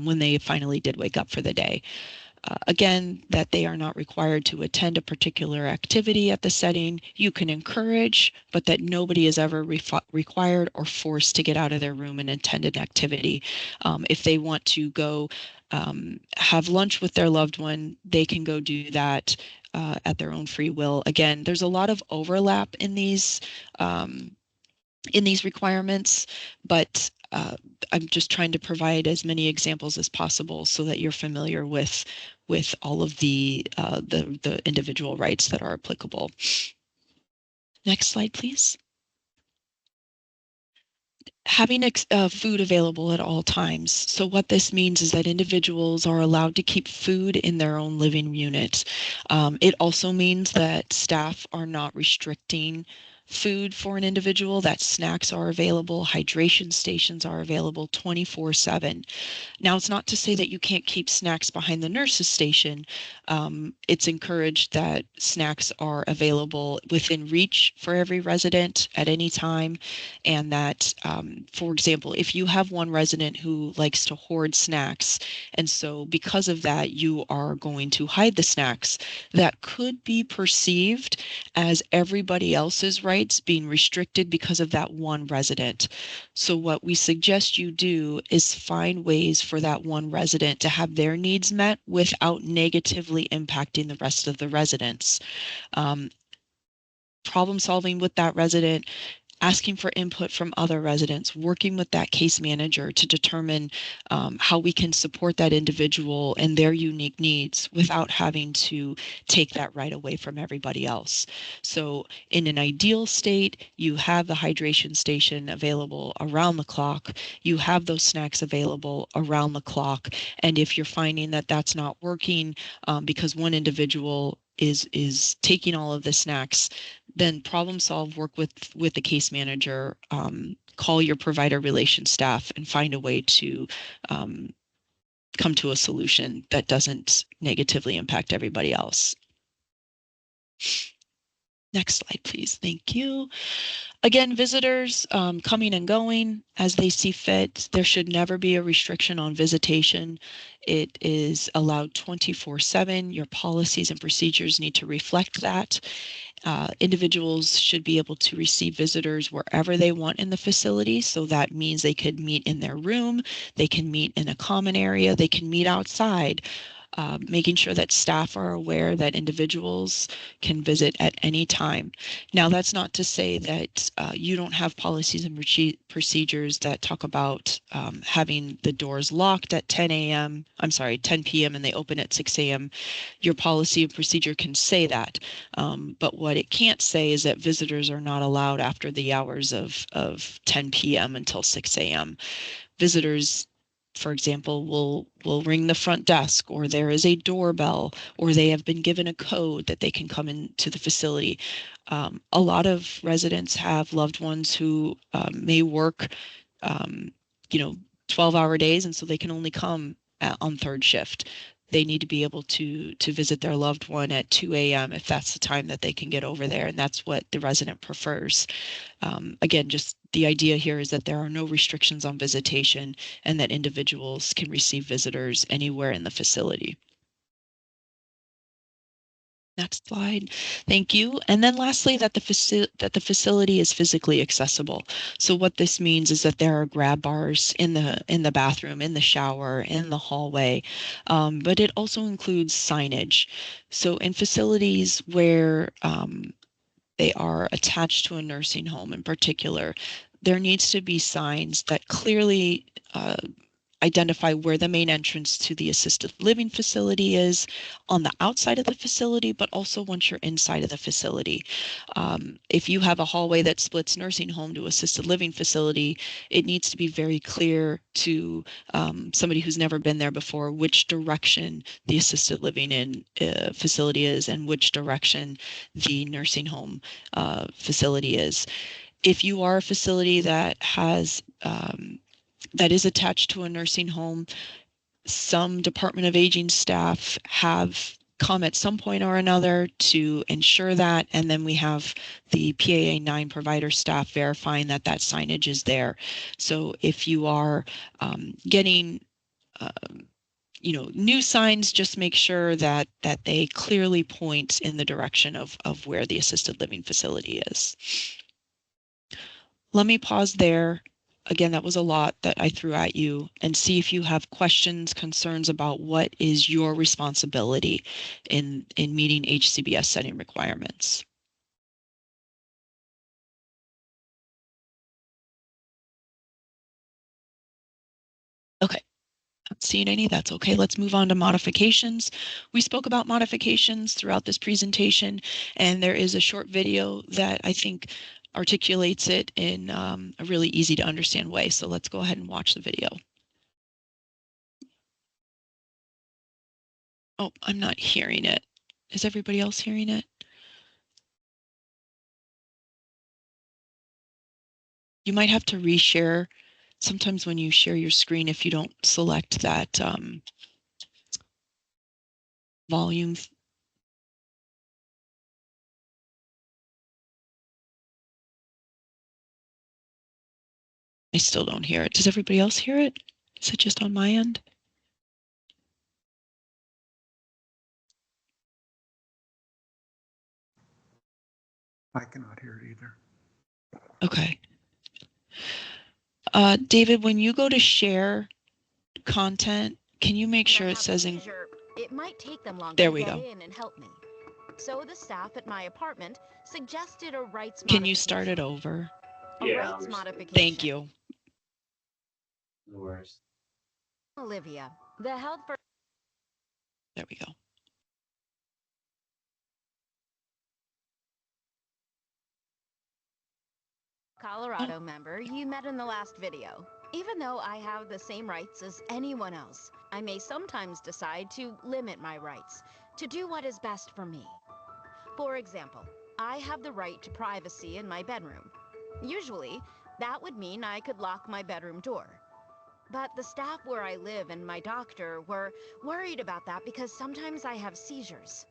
when they finally did wake up for the day. Again, that they are not required to attend a particular activity at the setting. You can encourage, but that nobody is ever required or forced to get out of their room and attend an activity. If they want to go have lunch with their loved one, they can go do that at their own free will. Again, there's a lot of overlap in these requirements, but I'm just trying to provide as many examples as possible so that you're familiar with all of the individual rights that are applicable. Next slide, please. Having food available at all times. So what this means is that individuals are allowed to keep food in their own living unit. It also means that staff are not restricting food for an individual, that snacks are available, hydration stations are available 24/7. Now, it's not to say that you can't keep snacks behind the nurse's station. It's encouraged that snacks are available within reach for every resident at any time, and that, for example, if you have one resident who likes to hoard snacks, and so because of that, you are going to hide the snacks, that could be perceived as everybody else's rights being restricted because of that one resident. So what we suggest you do is find ways for that one resident to have their needs met without negatively impacting the rest of the residents. Problem solving with that resident, asking for input from other residents, working with that case manager to determine how we can support that individual and their unique needs without having to take that right away from everybody else. So in an ideal state, you have the hydration station available around the clock. You have those snacks available around the clock. And if you're finding that that's not working because one individual is taking all of the snacks, then problem solve, work with the case manager, call your provider relations staff and find a way to come to a solution that doesn't negatively impact everybody else. Next slide, please. Thank you. Again, visitors coming and going as they see fit. There should never be a restriction on visitation. It is allowed 24/7. Your policies and procedures need to reflect that. Individuals should be able to receive visitors wherever they want in the facility. So that means they could meet in their room, they can meet in a common area, they can meet outside. Making sure that staff are aware that individuals can visit at any time. Now, that's not to say that you don't have policies and procedures that talk about having the doors locked at 10 a.m. I'm sorry, 10 p.m. and they open at 6 a.m. Your policy and procedure can say that. But what it can't say is that visitors are not allowed after the hours of 10 p.m. until 6 a.m. Visitors, for example, will ring the front desk, or there is a doorbell, or they have been given a code that they can come into the facility. A lot of residents have loved ones who may work, 12-hour days, and so they can only come on third shift. They need to be able to visit their loved one at 2 a.m. if that's the time that they can get over there, and that's what the resident prefers. Again, just the idea here is that there are no restrictions on visitation and that individuals can receive visitors anywhere in the facility. Next slide. Thank you. And then lastly, that the facility is physically accessible. So what this means is that there are grab bars in the bathroom, in the shower, in the hallway, but it also includes signage. So in facilities where they are attached to a nursing home in particular, there needs to be signs that clearly identify where the main entrance to the assisted living facility is on the outside of the facility, but also once you're inside of the facility. If you have a hallway that splits nursing home to assisted living facility, it needs to be very clear to somebody who's never been there before which direction the assisted living facility is and which direction the nursing home facility is. If you are a facility that has that is attached to a nursing home, some Department of Aging staff have come at some point or another to ensure that, and then we have the AAA9 provider staff verifying that that signage is there. So if you are getting new signs, just make sure that they clearly point in the direction of where the assisted living facility is. Let me pause there. Again, that was a lot that I threw at you, and see if you have questions, concerns about what is your responsibility in meeting HCBS setting requirements. Okay, not seeing any, that's okay. Let's move on to modifications. We spoke about modifications throughout this presentation, and there is a short video that I think articulates it in a really easy to understand way. So let's go ahead and watch the video. Oh, I'm not hearing it. Is everybody else hearing it? You might have to reshare. Sometimes when you share your screen, if you don't select that volume. I still don't hear it. Does everybody else hear it? Is it just on my end? I cannot hear it either. Okay. David, when you go to share content, can you make sure it says in... It might take them longer There to we get go. in and help me. So the staff at my apartment suggested a rights Can you start it over? A Yeah, rights understood. modification. Thank you. No worries. Olivia, the health for There we go. Colorado member you met in the last video. Even though I have the same rights as anyone else, I may sometimes decide to limit my rights, to do what is best for me. For example, I have the right to privacy in my bedroom. Usually, that would mean I could lock my bedroom door. But the staff where I live and my doctor were worried about that because sometimes I have seizures.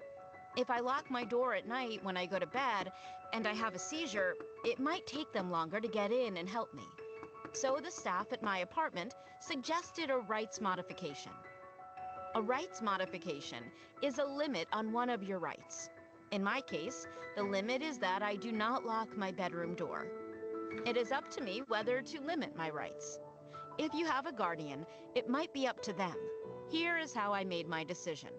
If I lock my door at night when I go to bed and I have a seizure, it might take them longer to get in and help me. So the staff at my apartment suggested a rights modification. A rights modification is a limit on one of your rights. In my case, the limit is that I do not lock my bedroom door. It is up to me whether to limit my rights. If you have a guardian, it might be up to them. Here is how I made my decision.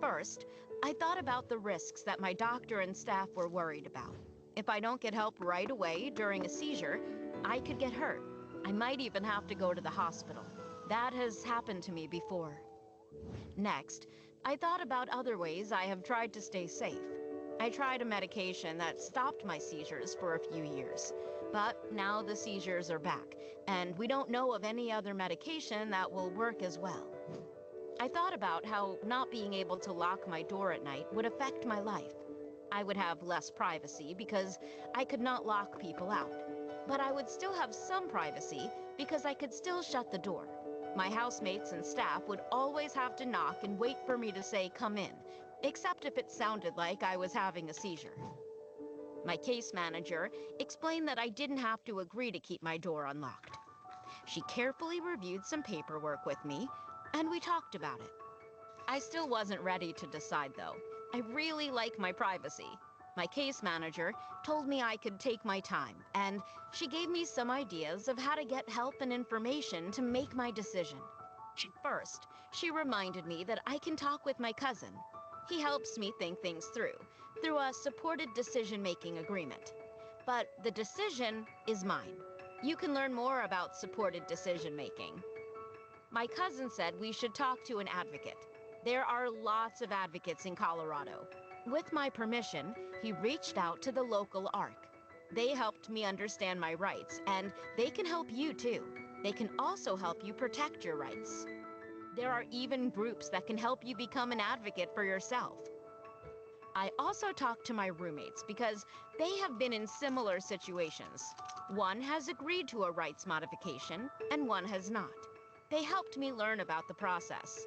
First, I thought about the risks that my doctor and staff were worried about. If I don't get help right away during a seizure, I could get hurt. I might even have to go to the hospital. That has happened to me before. Next, I thought about other ways I have tried to stay safe. I tried a medication that stopped my seizures for a few years, but now the seizures are back, and we don't know of any other medication that will work as well. I thought about how not being able to lock my door at night would affect my life. I would have less privacy because I could not lock people out, but I would still have some privacy because I could still shut the door. My housemates and staff would always have to knock and wait for me to say, "Come in," except if it sounded like I was having a seizure. My case manager explained that I didn't have to agree to keep my door unlocked. She carefully reviewed some paperwork with me, and we talked about it. I still wasn't ready to decide, though. I really like my privacy. My case manager told me I could take my time, and she gave me some ideas of how to get help and information to make my decision. First, she reminded me that I can talk with my cousin. He helps me think things through a supported decision-making agreement. But the decision is mine. You can learn more about supported decision-making. My cousin said we should talk to an advocate. There are lots of advocates in Colorado. With my permission, he reached out to the local ARC. They helped me understand my rights, and they can help you too. They can also help you protect your rights. There are even groups that can help you become an advocate for yourself. I also talked to my roommates because they have been in similar situations. One has agreed to a rights modification, and one has not. They helped me learn about the process.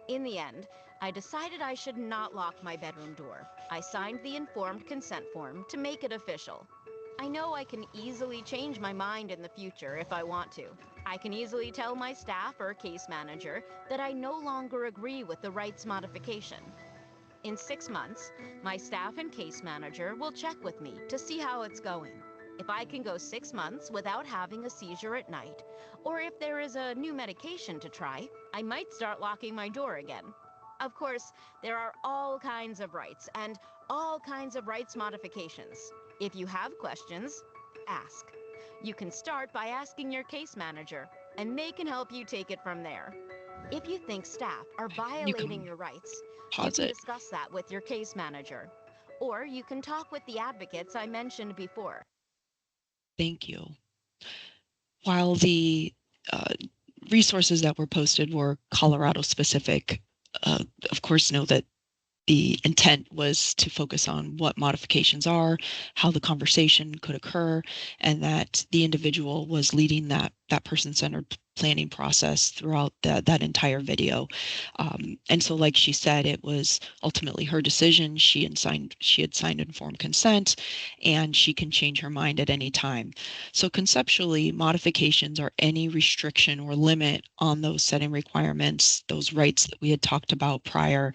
In the end, I decided I should not lock my bedroom door. I signed the informed consent form to make it official. I know I can easily change my mind in the future if I want to. I can easily tell my staff or case manager that I no longer agree with the rights modification. In 6 months, my staff and case manager will check with me to see how it's going. If I can go 6 months without having a seizure at night, or if there is a new medication to try, I might start locking my door again. Of course, there are all kinds of rights and all kinds of rights modifications. If you have questions, ask. You can start by asking your case manager, and they can help you take it from there. If you think staff are violating your rights, you Pause can it. discuss that with your case manager. Or you can talk with the advocates I mentioned before. Thank you. While the uh, resources that were posted were Colorado specific, of course, know that the intent was to focus on what modifications are, how the conversation could occur, and that the individual was leading that person-centered planning process throughout that entire video. And so, like she said, it was ultimately her decision. She had signed informed consent, and she can change her mind at any time. So conceptually, modifications are any restriction or limit on those setting requirements, those rights that we had talked about prior,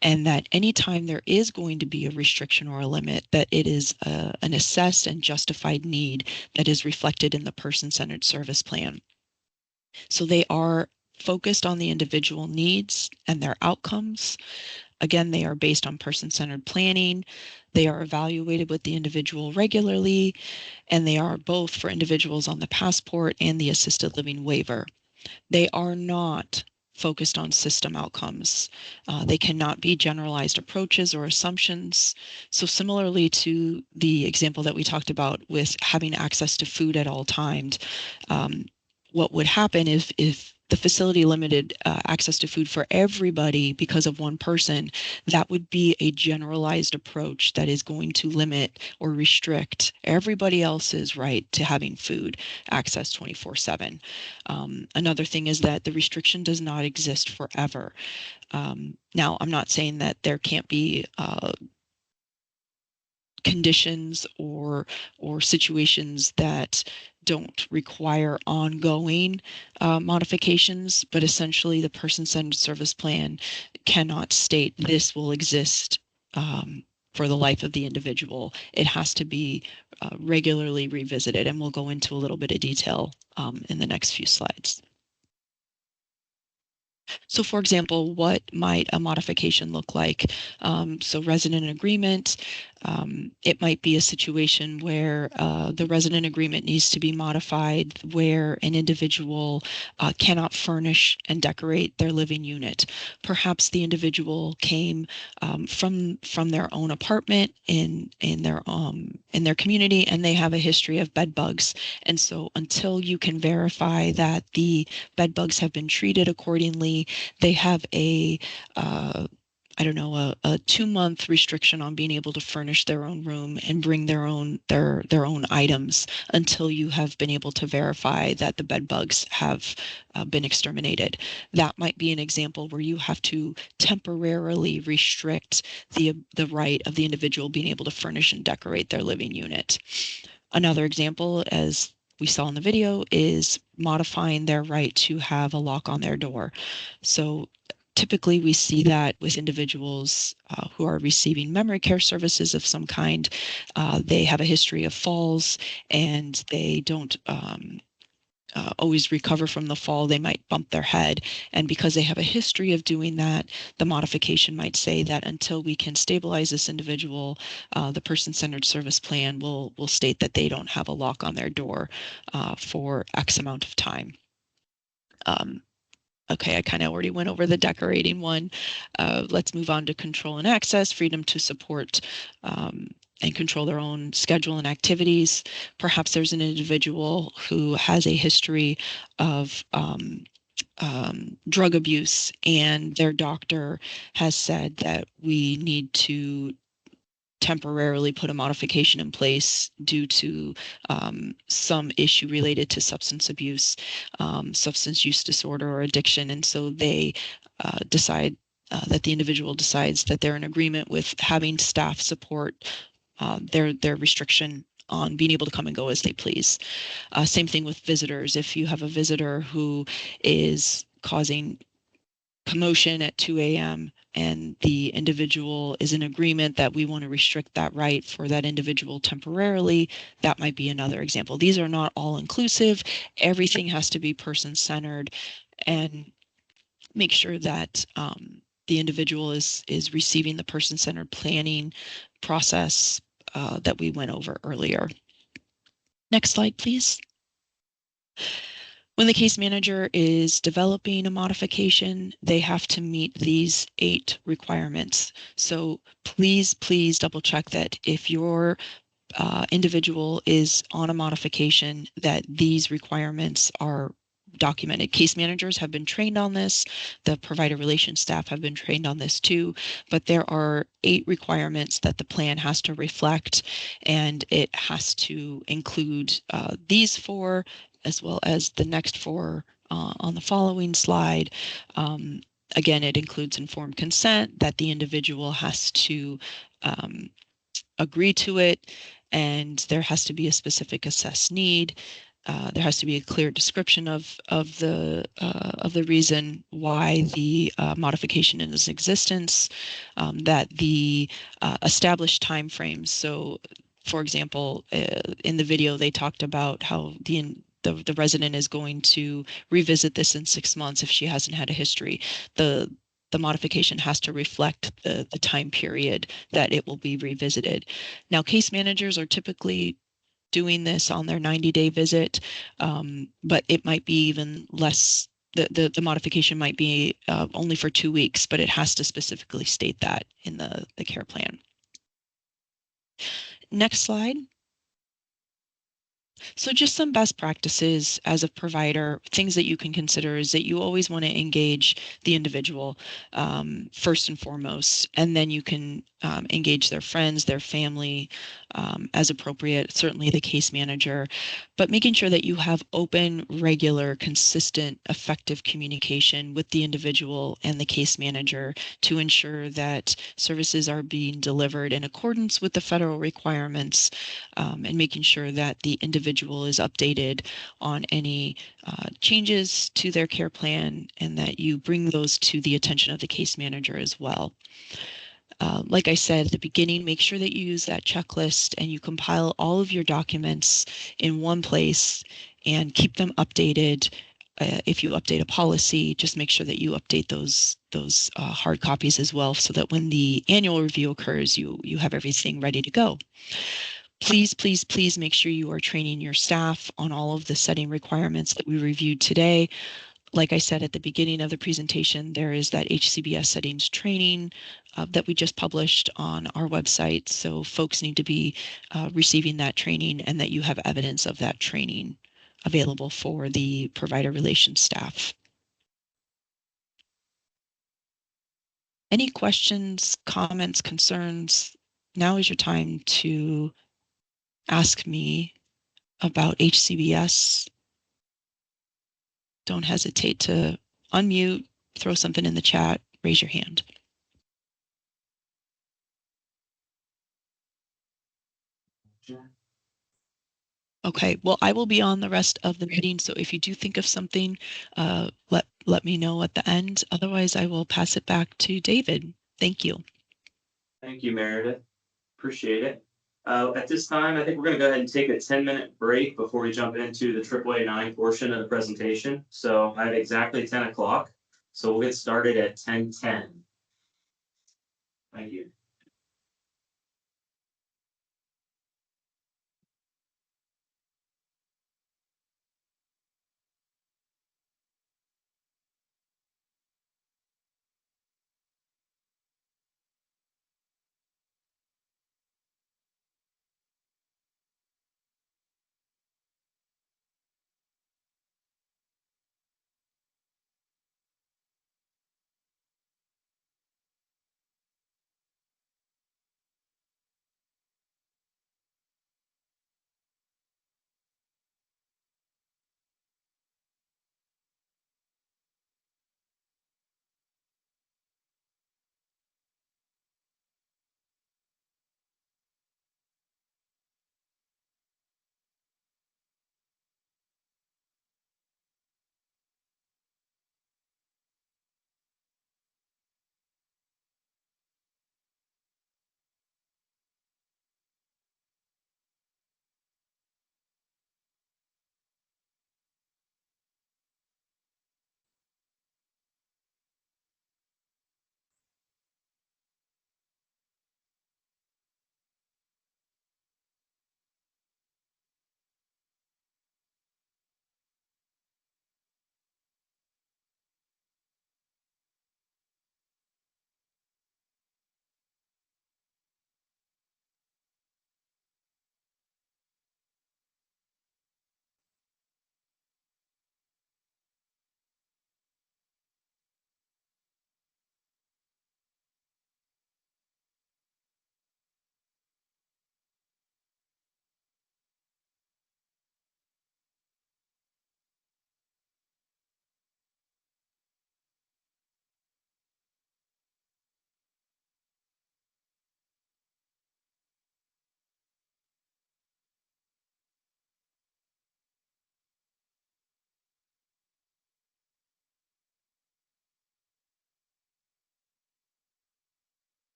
and that anytime there is going to be a restriction or a limit, that it is an assessed and justified need that is reflected in the person-centered service plan. So they are focused on the individual needs and their outcomes. Again, they are based on person-centered planning. They are evaluated with the individual regularly, and they are both for individuals on the passport and the assisted living waiver. They are not focused on system outcomes. They cannot be generalized approaches or assumptions. So similarly to the example that we talked about with having access to food at all times, what would happen if the facility limited access to food for everybody because of one person, that would be a generalized approach that is going to limit or restrict everybody else's right to having food access 24/7. Another thing is that the restriction does not exist forever. Now, I'm not saying that there can't be conditions or situations that don't require ongoing modifications, but essentially the person-centered service plan cannot state this will exist for the life of the individual. It has to be regularly revisited, and we'll go into a little bit of detail in the next few slides. So for example, what might a modification look like? So resident agreement, it might be a situation where the resident agreement needs to be modified where an individual cannot furnish and decorate their living unit. Perhaps the individual came from their own apartment in their community, and they have a history of bed bugs. And so until you can verify that the bed bugs have been treated accordingly, they have a 2-month restriction on being able to furnish their own room and bring their own items until you have been able to verify that the bed bugs have been exterminated. That might be an example where you have to temporarily restrict the right of the individual being able to furnish and decorate their living unit. Another example, as we saw in the video, is modifying their right to have a lock on their door. So typically we see that with individuals who are receiving memory care services of some kind. They have a history of falls, and they don't always recover from the fall. They might bump their head. And because they have a history of doing that, the modification might say that until we can stabilize this individual, the person-centered service plan will state that they don't have a lock on their door for X amount of time. Okay, I kind of already went over the decorating one. Let's move on to control and access, freedom to support and control their own schedule and activities. Perhaps there's an individual who has a history of drug abuse, and their doctor has said that we need to temporarily put a modification in place due to some issue related to substance abuse, substance use disorder, or addiction. And so they decide that the individual decides that they're in agreement with having staff support their restriction on being able to come and go as they please. Same thing with visitors. If you have a visitor who is causing commotion at 2 a.m. and the individual is in agreement that we want to restrict that right for that individual temporarily, that might be another example. These are not all inclusive. Everything has to be person-centered, and make sure that the individual is receiving the person-centered planning process that we went over earlier. Next slide, please. When the case manager is developing a modification, they have to meet these 8 requirements. So please double check that if your individual is on a modification, that these requirements are documented. Case managers have been trained on this. The provider relations staff have been trained on this too, but there are 8 requirements that the plan has to reflect, and it has to include these 4 as well as the next 4 on the following slide. Again, it includes informed consent, that the individual has to agree to it, and there has to be a specific assessed need. There has to be a clear description of the reason why the modification is in existence, that the established timeframes. So, for example, in the video, they talked about how the resident is going to revisit this in 6 months if she hasn't had a history. The the modification has to reflect the time period that it will be revisited. Now, case managers are typically doing this on their 90-day visit, but it might be even less. The modification might be only for 2 weeks, but it has to specifically state that in the care plan. Next slide. So just some best practices as a provider, things that you can consider is that you always want to engage the individual first and foremost, and then you can engage their friends, their family as appropriate, certainly the case manager, but making sure that you have open, regular, consistent, effective communication with the individual and the case manager to ensure that services are being delivered in accordance with the federal requirements, and making sure that the individual is updated on any changes to their care plan and that you bring those to the attention of the case manager as well. Like I said at the beginning, make sure that you use that checklist and you compile all of your documents in one place and keep them updated. If you update a policy, just make sure that you update those hard copies as well, so that when the annual review occurs, you have everything ready to go. Please, please, please make sure you are training your staff on all of the setting requirements that we reviewed today. Like I said at the beginning of the presentation, there is that HCBS settings training that we just published on our website. So folks need to be receiving that training, and that you have evidence of that training available for the provider relations staff. Any questions, comments, concerns? Now is your time to ask me about HCBS. Don't hesitate to unmute, throw something in the chat, raise your hand. Okay, well, I will be on the rest of the meeting, so if you do think of something, let me know at the end. Otherwise, I will pass it back to David. Thank you. Thank you, Meredith. Appreciate it. At this time, I think we're going to go ahead and take a 10-minute break before we jump into the AAA9 portion of the presentation. So I have exactly 10 o'clock. So we'll get started at 10:10. Thank you.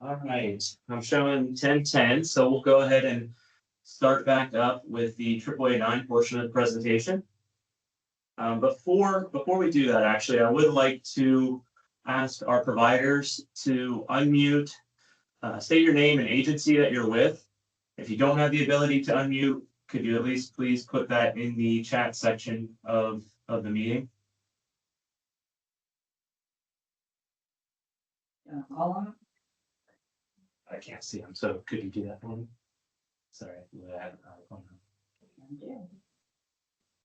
All right, I'm showing 10:10, so we'll go ahead and start back up with the AAA9 portion of the presentation. Before we do that, actually, I would like to ask our providers to unmute, state your name and agency that you're with. If you don't have the ability to unmute, could you at least please put that in the chat section of the meeting? I can't see them, so could you do that for me? Sorry.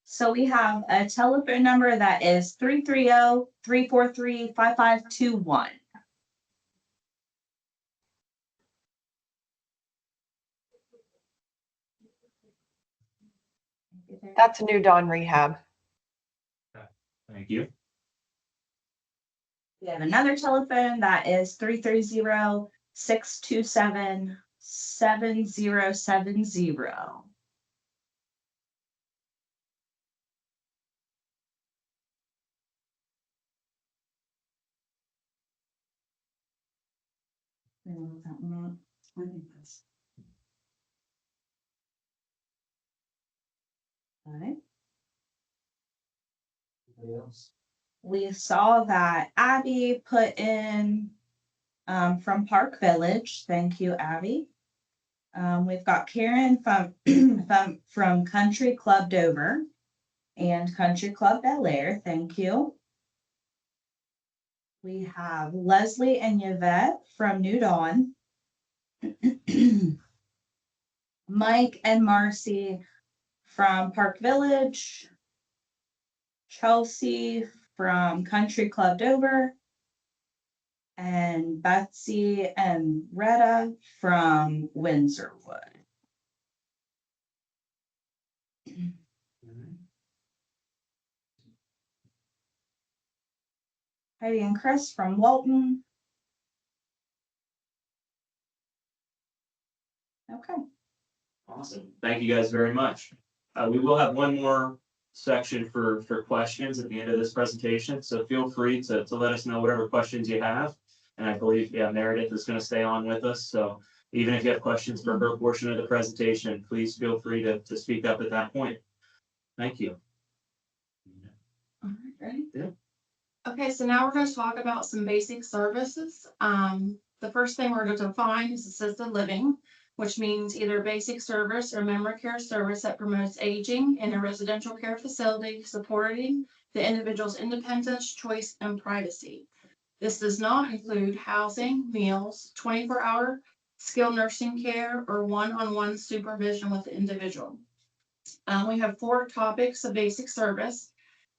So we have a telephone number that is 330-343-5521. That's New Dawn Rehab. Thank you. We have another telephone that is 330-627-7070. Okay. Anybody else? We saw that Abby put in from Park Village. Thank you, Abby. We've got Karen from Country Club Dover and Country Club Bel Air. Thank you. We have Leslie and Yvette from New Dawn. Mike and Marcy from Park Village. Chelsea from Country Club Dover. And Betsy and Retta from Windsorwood. Heidi and Chris from Walton. Okay. Awesome. Thank you guys very much. We will have one more section for questions at the end of this presentation, so feel free to let us know whatever questions you have. And I believe, yeah, Meredith is going to stay on with us, so even if you have questions for her portion of the presentation, please feel free to speak up at that point. Thank you. All right, ready? Yeah. Okay, so now we're going to talk about some basic services. The first thing we're going to define is assisted living, which means either basic service or memory care service that promotes aging in a residential care facility, supporting the individual's independence, choice, and privacy. This does not include housing, meals, 24-hour skilled nursing care, or one-on-one supervision with the individual. We have 4 topics of basic service.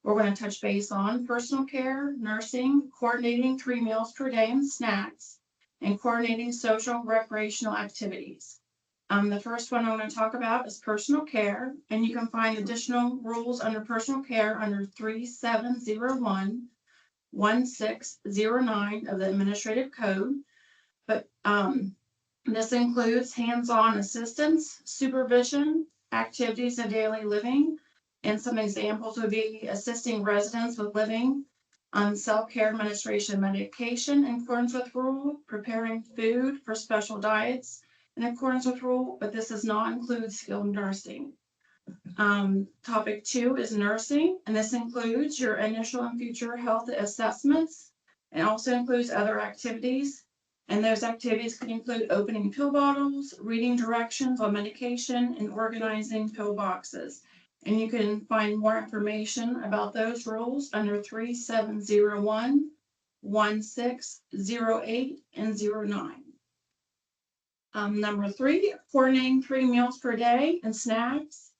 We're going to touch base on personal care, nursing, coordinating 3 meals per day and snacks, and coordinating social recreational activities. The first one I'm going to talk about is personal care, and you can find additional rules under personal care under 3701-1609 of the Administrative Code. But this includes hands-on assistance, supervision, activities of daily living, and some examples would be assisting residents with living on self-care administration medication in accordance with rule, preparing food for special diets in accordance with rule, but this does not include skilled nursing. Topic 2 is nursing, and this includes your initial and future health assessments, and also includes other activities. And those activities can include opening pill bottles, reading directions on medication, and organizing pill boxes. And you can find more information about those rules under 3701-1608 and 09. Number 3, coordinating 3 meals per day and snacks.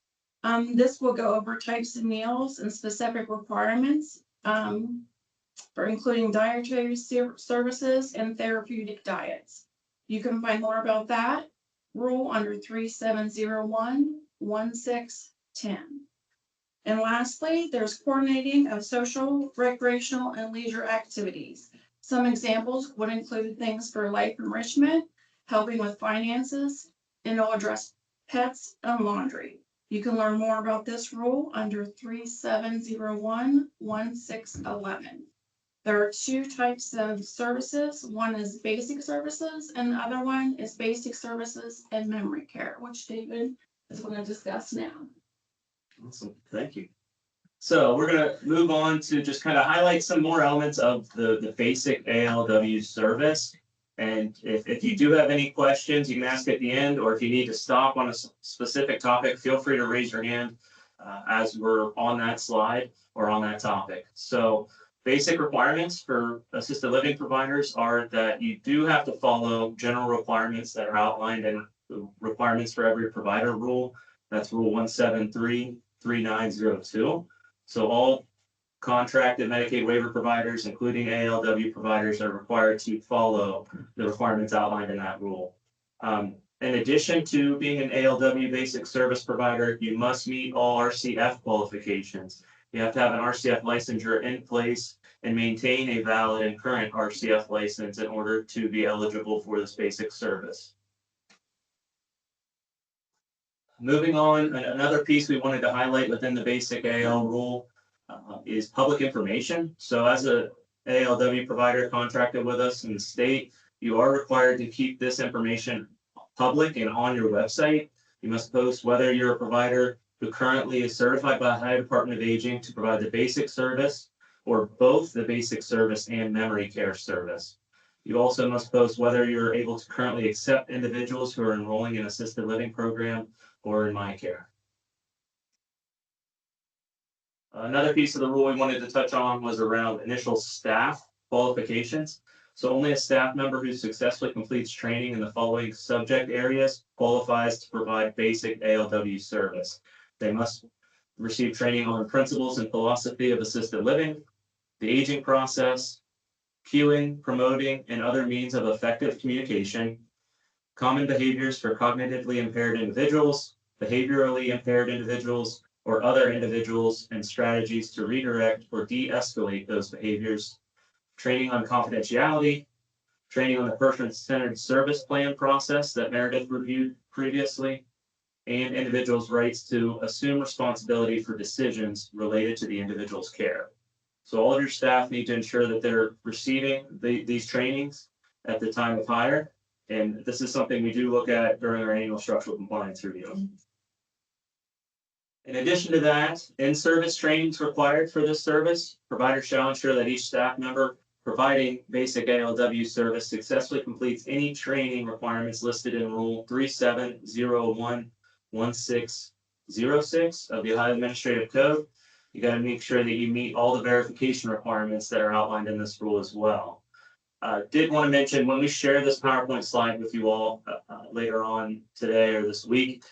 This will go over types of meals and specific requirements for including dietary services and therapeutic diets. You can find more about that rule under 3701-1610. And lastly, there's coordinating of social, recreational, and leisure activities. Some examples would include things for life enrichment, helping with finances, and will address pets and laundry. You can learn more about this rule under 3701-1611. There are two types of services. One is basic services and the other one is basic services and memory care, which David is going to discuss now. Awesome, thank you. So we're gonna move on to just kind of highlight some more elements of the basic ALW service. And if you do have any questions, you can ask at the end, or if you need to stop on a specific topic, feel free to raise your hand as we're on that slide or on that topic. So basic requirements for assisted living providers are that you do have to follow general requirements that are outlined in the requirements for every provider rule. That's rule 1733902. So all contracted Medicaid waiver providers, including ALW providers, are required to follow the requirements outlined in that rule. In addition to being an ALW basic service provider, you must meet all RCF qualifications. You have to have an RCF licensure in place and maintain a valid and current RCF license in order to be eligible for this basic service. Moving on, another piece we wanted to highlight within the basic AL rule is public information. So as a ALW provider contracted with us in the state, you are required to keep this information public and on your website. You must post whether you're a provider who currently is certified by the Ohio Department of Aging to provide the basic service or both the basic service and memory care service. You also must post whether you're able to currently accept individuals who are enrolling in assisted living program or in MyCare. Another piece of the rule we wanted to touch on was around initial staff qualifications. So only a staff member who successfully completes training in the following subject areas qualifies to provide basic ALW service. They must receive training on principles and philosophy of assisted living, the aging process, cueing, promoting, and other means of effective communication, common behaviors for cognitively impaired individuals, behaviorally impaired individuals, or other individuals, and strategies to redirect or de-escalate those behaviors, training on confidentiality, training on the person-centered service plan process that Meredith reviewed previously, and individuals' rights to assume responsibility for decisions related to the individual's care. So all of your staff need to ensure that they're receiving these trainings at the time of hire. And this is something we do look at during our annual structural compliance review. In addition to that, in-service trainings required for this service. Providers shall ensure that each staff member providing basic ALW service successfully completes any training requirements listed in Rule 37011606 of the Ohio Administrative Code. You got to make sure that you meet all the verification requirements that are outlined in this rule as well. Did want to mention when we share this PowerPoint slide with you all later on today or this week,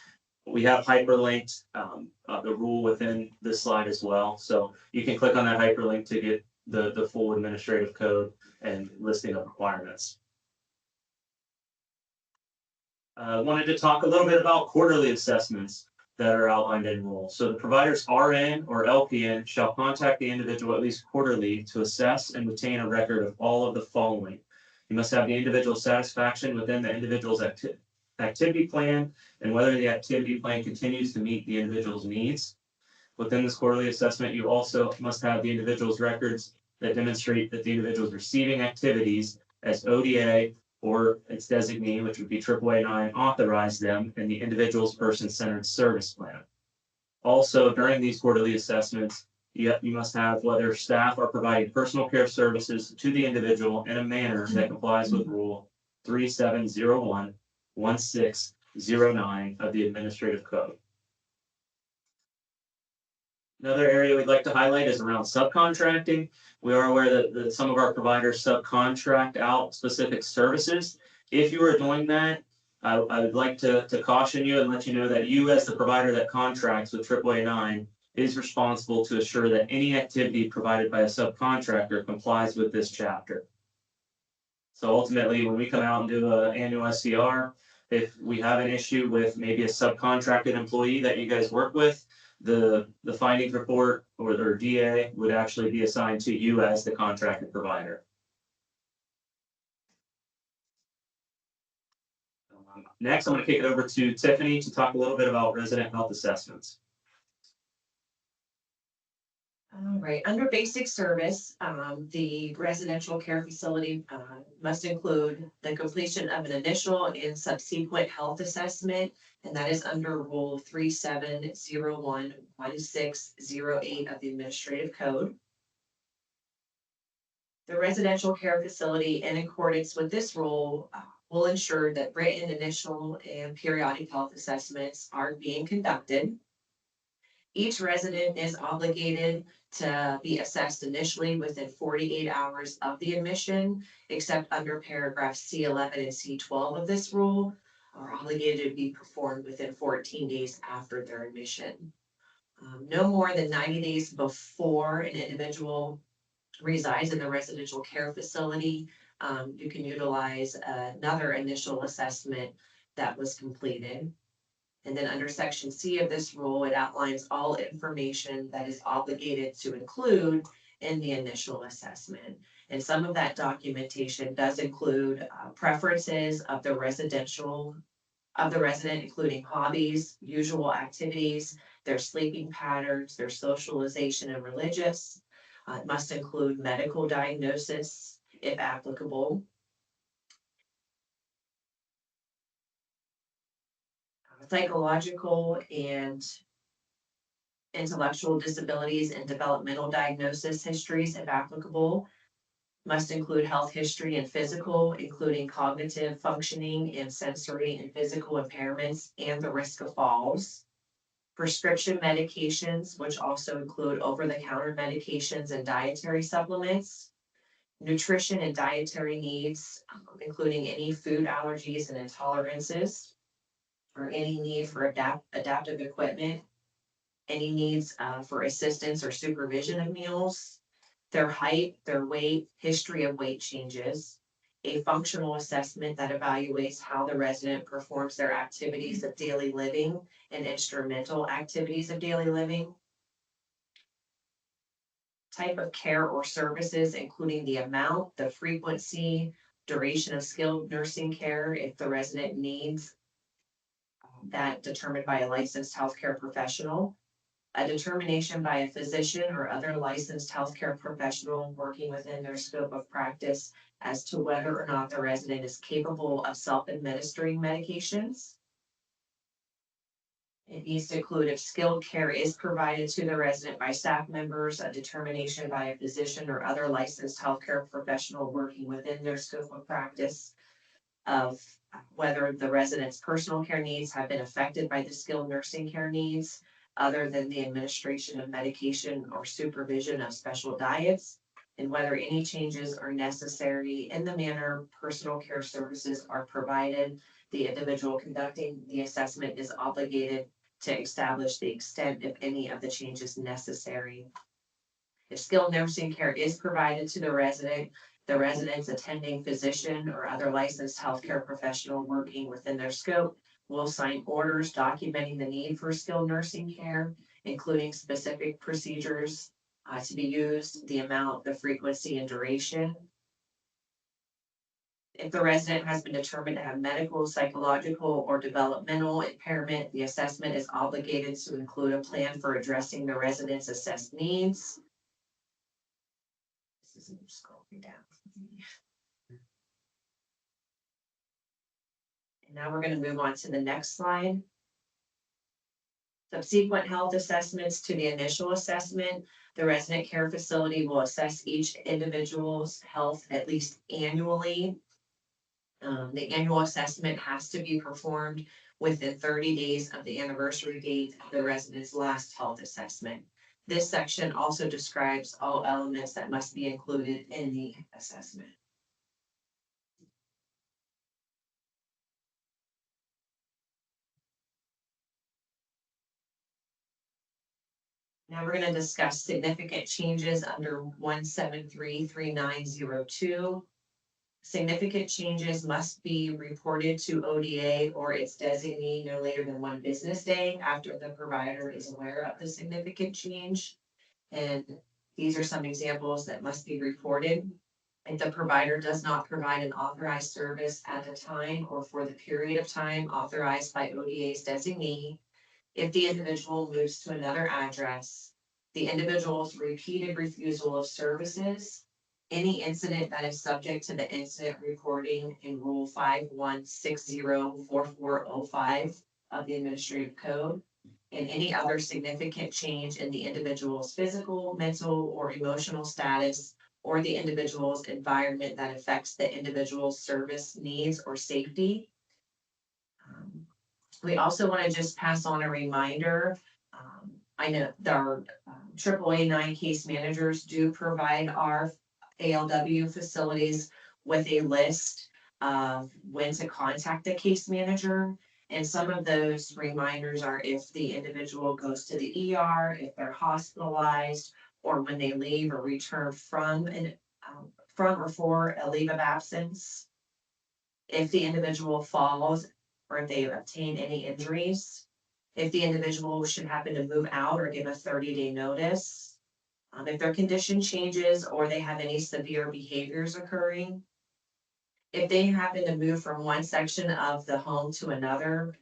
we have hyperlinked the rule within this slide as well. So you can click on that hyperlink to get the full administrative code and listing of requirements. Wanted to talk a little bit about quarterly assessments that are outlined in rule. So the provider's RN or LPN shall contact the individual at least quarterly to assess and retain a record of all of the following. You must have the individual satisfaction within the individual's activity plan and whether the activity plan continues to meet the individual's needs. Within this quarterly assessment, you also must have the individual's records that demonstrate that the individual is receiving activities as ODA or its designee, which would be AAA9, authorized them in the individual's person-centered service plan. Also, during these quarterly assessments, you must have whether staff are providing personal care services to the individual in a manner that complies with Rule 37011609 of the Administrative Code. Another area we'd like to highlight is around subcontracting. We are aware that some of our providers subcontract out specific services. If you are doing that, I would like to caution you and let you know that you, as the provider that contracts with AAA9, is responsible to assure that any activity provided by a subcontractor complies with this chapter. So ultimately, when we come out and do an annual SCR, if we have an issue with maybe a subcontracted employee that you guys work with, the findings report or their DA would actually be assigned to you as the contracted provider. Next, I'm going to kick it over to Tiffany to talk a little bit about resident health assessments. All right, under basic service, the residential care facility, must include the completion of an initial and subsequent health assessment. And that is under Rule 37011608 of the Administrative Code. The residential care facility, in accordance with this rule, will ensure that written initial and periodic health assessments are being conducted. Each resident is obligated to be assessed initially within 48 hours of the admission, except under paragraph C11 and C12 of this rule, are obligated to be performed within 14 days after their admission. No more than 90 days before an individual resides in the residential care facility, you can utilize another initial assessment that was completed. And then under section C of this rule, it outlines all information that is obligated to include in the initial assessment. And some of that documentation does include preferences of the resident, including hobbies, usual activities, their sleeping patterns, their socialization and religious. It must include medical diagnosis, if applicable. Psychological and intellectual disabilities and developmental diagnosis histories, if applicable. Must include health history and physical, including cognitive functioning and sensory and physical impairments and the risk of falls. Prescription medications, which also include over-the-counter medications and dietary supplements. Nutrition and dietary needs, including any food allergies and intolerances, or any need for adaptive equipment, any needs for assistance or supervision of meals, their height, their weight, history of weight changes, a functional assessment that evaluates how the resident performs their activities of daily living and instrumental activities of daily living, type of care or services, including the amount, the frequency, duration of skilled nursing care if the resident needs that determined by a licensed healthcare professional, a determination by a physician or other licensed healthcare professional working within their scope of practice as to whether or not the resident is capable of self-administering medications. It needs to include if skilled care is provided to the resident by staff members, a determination by a physician or other licensed healthcare professional working within their scope of practice of whether the resident's personal care needs have been affected by the skilled nursing care needs, other than the administration of medication or supervision of special diets, and whether any changes are necessary in the manner personal care services are provided. The individual conducting the assessment is obligated to establish the extent, if any, of the changes necessary. If skilled nursing care is provided to the resident's attending physician or other licensed healthcare professional working within their scope will sign orders documenting the need for skilled nursing care, including specific procedures to be used, the amount, the frequency, and duration. If the resident has been determined to have medical, psychological, or developmental impairment, the assessment is obligated to include a plan for addressing the resident's assessed needs. This isn't scrolling down. And now we're going to move on to the next slide. Subsequent health assessments to the initial assessment. The resident care facility will assess each individual's health at least annually. The annual assessment has to be performed within 30 days of the anniversary date of the resident's last health assessment. This section also describes all elements that must be included in the assessment. Now we're going to discuss significant changes under 1733902. Significant changes must be reported to ODA or its designee no later than 1 business day after the provider is aware of the significant change. And these are some examples that must be reported. If the provider does not provide an authorized service at the time or for the period of time authorized by ODA's designee, if the individual moves to another address, the individual's repeated refusal of services, any incident that is subject to the incident reporting in Rule 51604405 of the Administrative Code, and any other significant change in the individual's physical, mental, or emotional status, or the individual's environment that affects the individual's service needs or safety. We also want to just pass on a reminder. I know our AAA9 case managers do provide our ALW facilities with a list of when to contact the case manager. And some of those reminders are if the individual goes to the ER, if they're hospitalized, or when they leave or return from or for a leave of absence. If the individual falls or if they obtain any injuries, if the individual should happen to move out or give a 30-day notice, if their condition changes or they have any severe behaviors occurring, if they happen to move from one section of the home to another,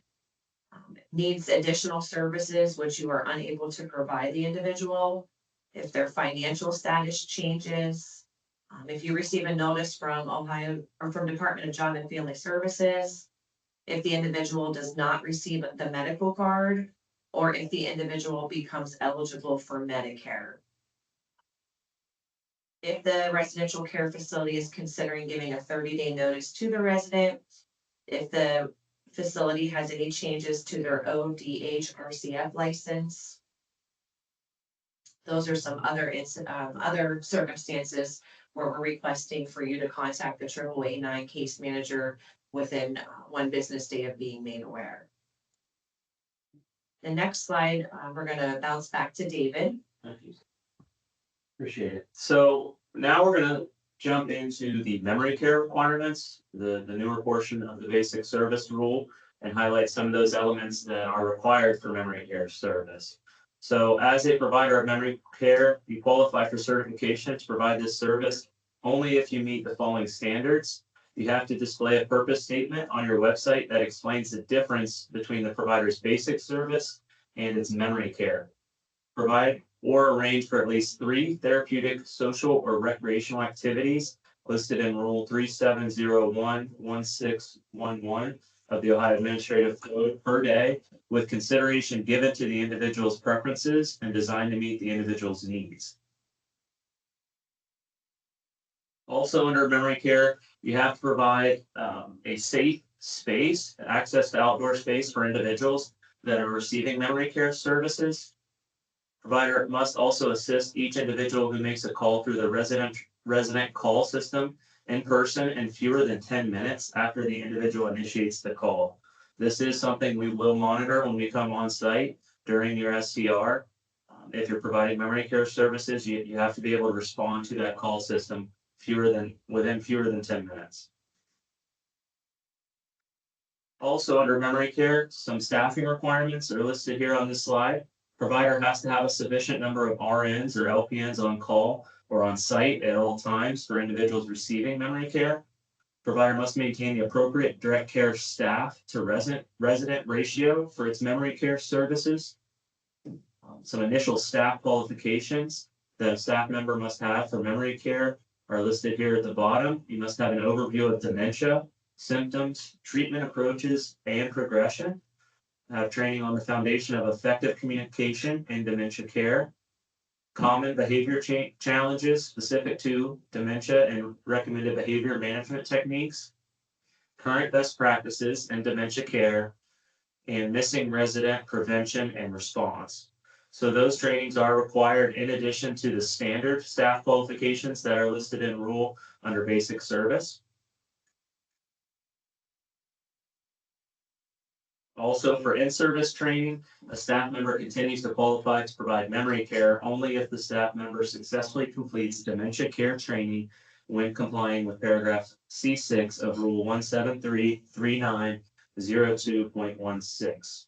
needs additional services which you are unable to provide the individual, if their financial status changes, if you receive a notice from Ohio or from Department of Job and Family Services, if the individual does not receive the medical card, or if the individual becomes eligible for Medicare. If the residential care facility is considering giving a 30-day notice to the resident, if the facility has any changes to their ODH RCF license. Those are some other other circumstances where we're requesting for you to contact the AAA9 case manager within 1 business day of being made aware. The next slide, we're going to bounce back to David. Thank you. Appreciate it. So now we're going to jump into the memory care requirements, the newer portion of the basic service rule, and highlight some of those elements that are required for memory care service. So as a provider of memory care, you qualify for certification to provide this service only if you meet the following standards. You have to display a purpose statement on your website that explains the difference between the provider's basic service and its memory care. Provide or arrange for at least 3 therapeutic, social, or recreational activities listed in Rule 3701-1611 of the Ohio Administrative Code per day, with consideration given to the individual's preferences and designed to meet the individual's needs. Also, under memory care, you have to provide a safe space, access to outdoor space for individuals that are receiving memory care services. Provider must also assist each individual who makes a call through the resident call system in person in fewer than 10 minutes after the individual initiates the call. This is something we will monitor when we come on site during your SCR. If you're providing memory care services, you have to be able to respond to that call system within fewer than 10 minutes. Also, under memory care, some staffing requirements are listed here on this slide. Provider has to have a sufficient number of RNs or LPNs on call or on site at all times for individuals receiving memory care. Provider must maintain the appropriate direct care staff to resident ratio for its memory care services. Some initial staff qualifications that a staff member must have for memory care are listed here at the bottom. You must have an overview of dementia, symptoms, treatment approaches, and progression. Have training on the foundation of effective communication in dementia care, common behavior challenges specific to dementia and recommended behavior management techniques, current best practices in dementia care, and missing resident prevention and response. So those trainings are required in addition to the standard staff qualifications that are listed in rule under basic service. Also, for in-service training, a staff member continues to qualify to provide memory care only if the staff member successfully completes dementia care training when complying with paragraph C6 of Rule 1733902.16.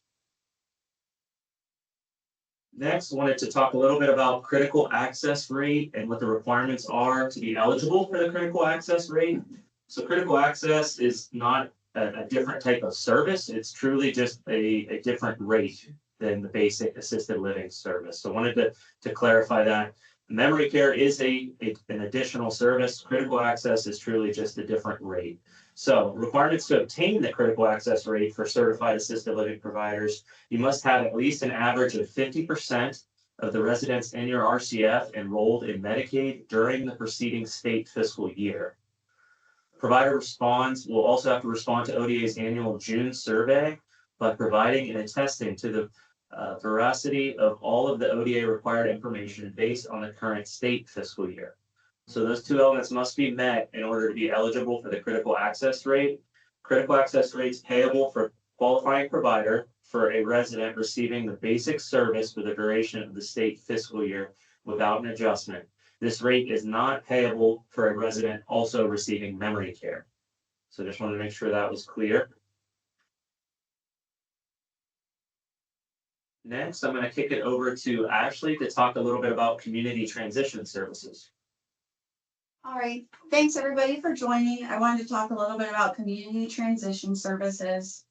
Next, I wanted to talk a little bit about critical access rate and what the requirements are to be eligible for the critical access rate. So critical access is not a different type of service. It's truly just a different rate than the basic assisted living service. So I wanted to clarify that. Memory care is an additional service. Critical access is truly just a different rate. So requirements to obtain the critical access rate for certified assisted living providers, you must have at least an average of 50% of the residents in your RCF enrolled in Medicaid during the preceding state fiscal year. Provider responds will also have to respond to ODA's annual June survey by providing and attesting to the veracity of all of the ODA required information based on the current state fiscal year. So those two elements must be met in order to be eligible for the critical access rate. Critical access rates payable for qualifying provider for a resident receiving the basic service for the duration of the state fiscal year without an adjustment. This rate is not payable for a resident also receiving memory care. So just wanted to make sure that was clear. Next, I'm going to kick it over to Ashley to talk a little bit about community transition services. All right, thanks everybody for joining. I wanted to talk a little bit about community transition services.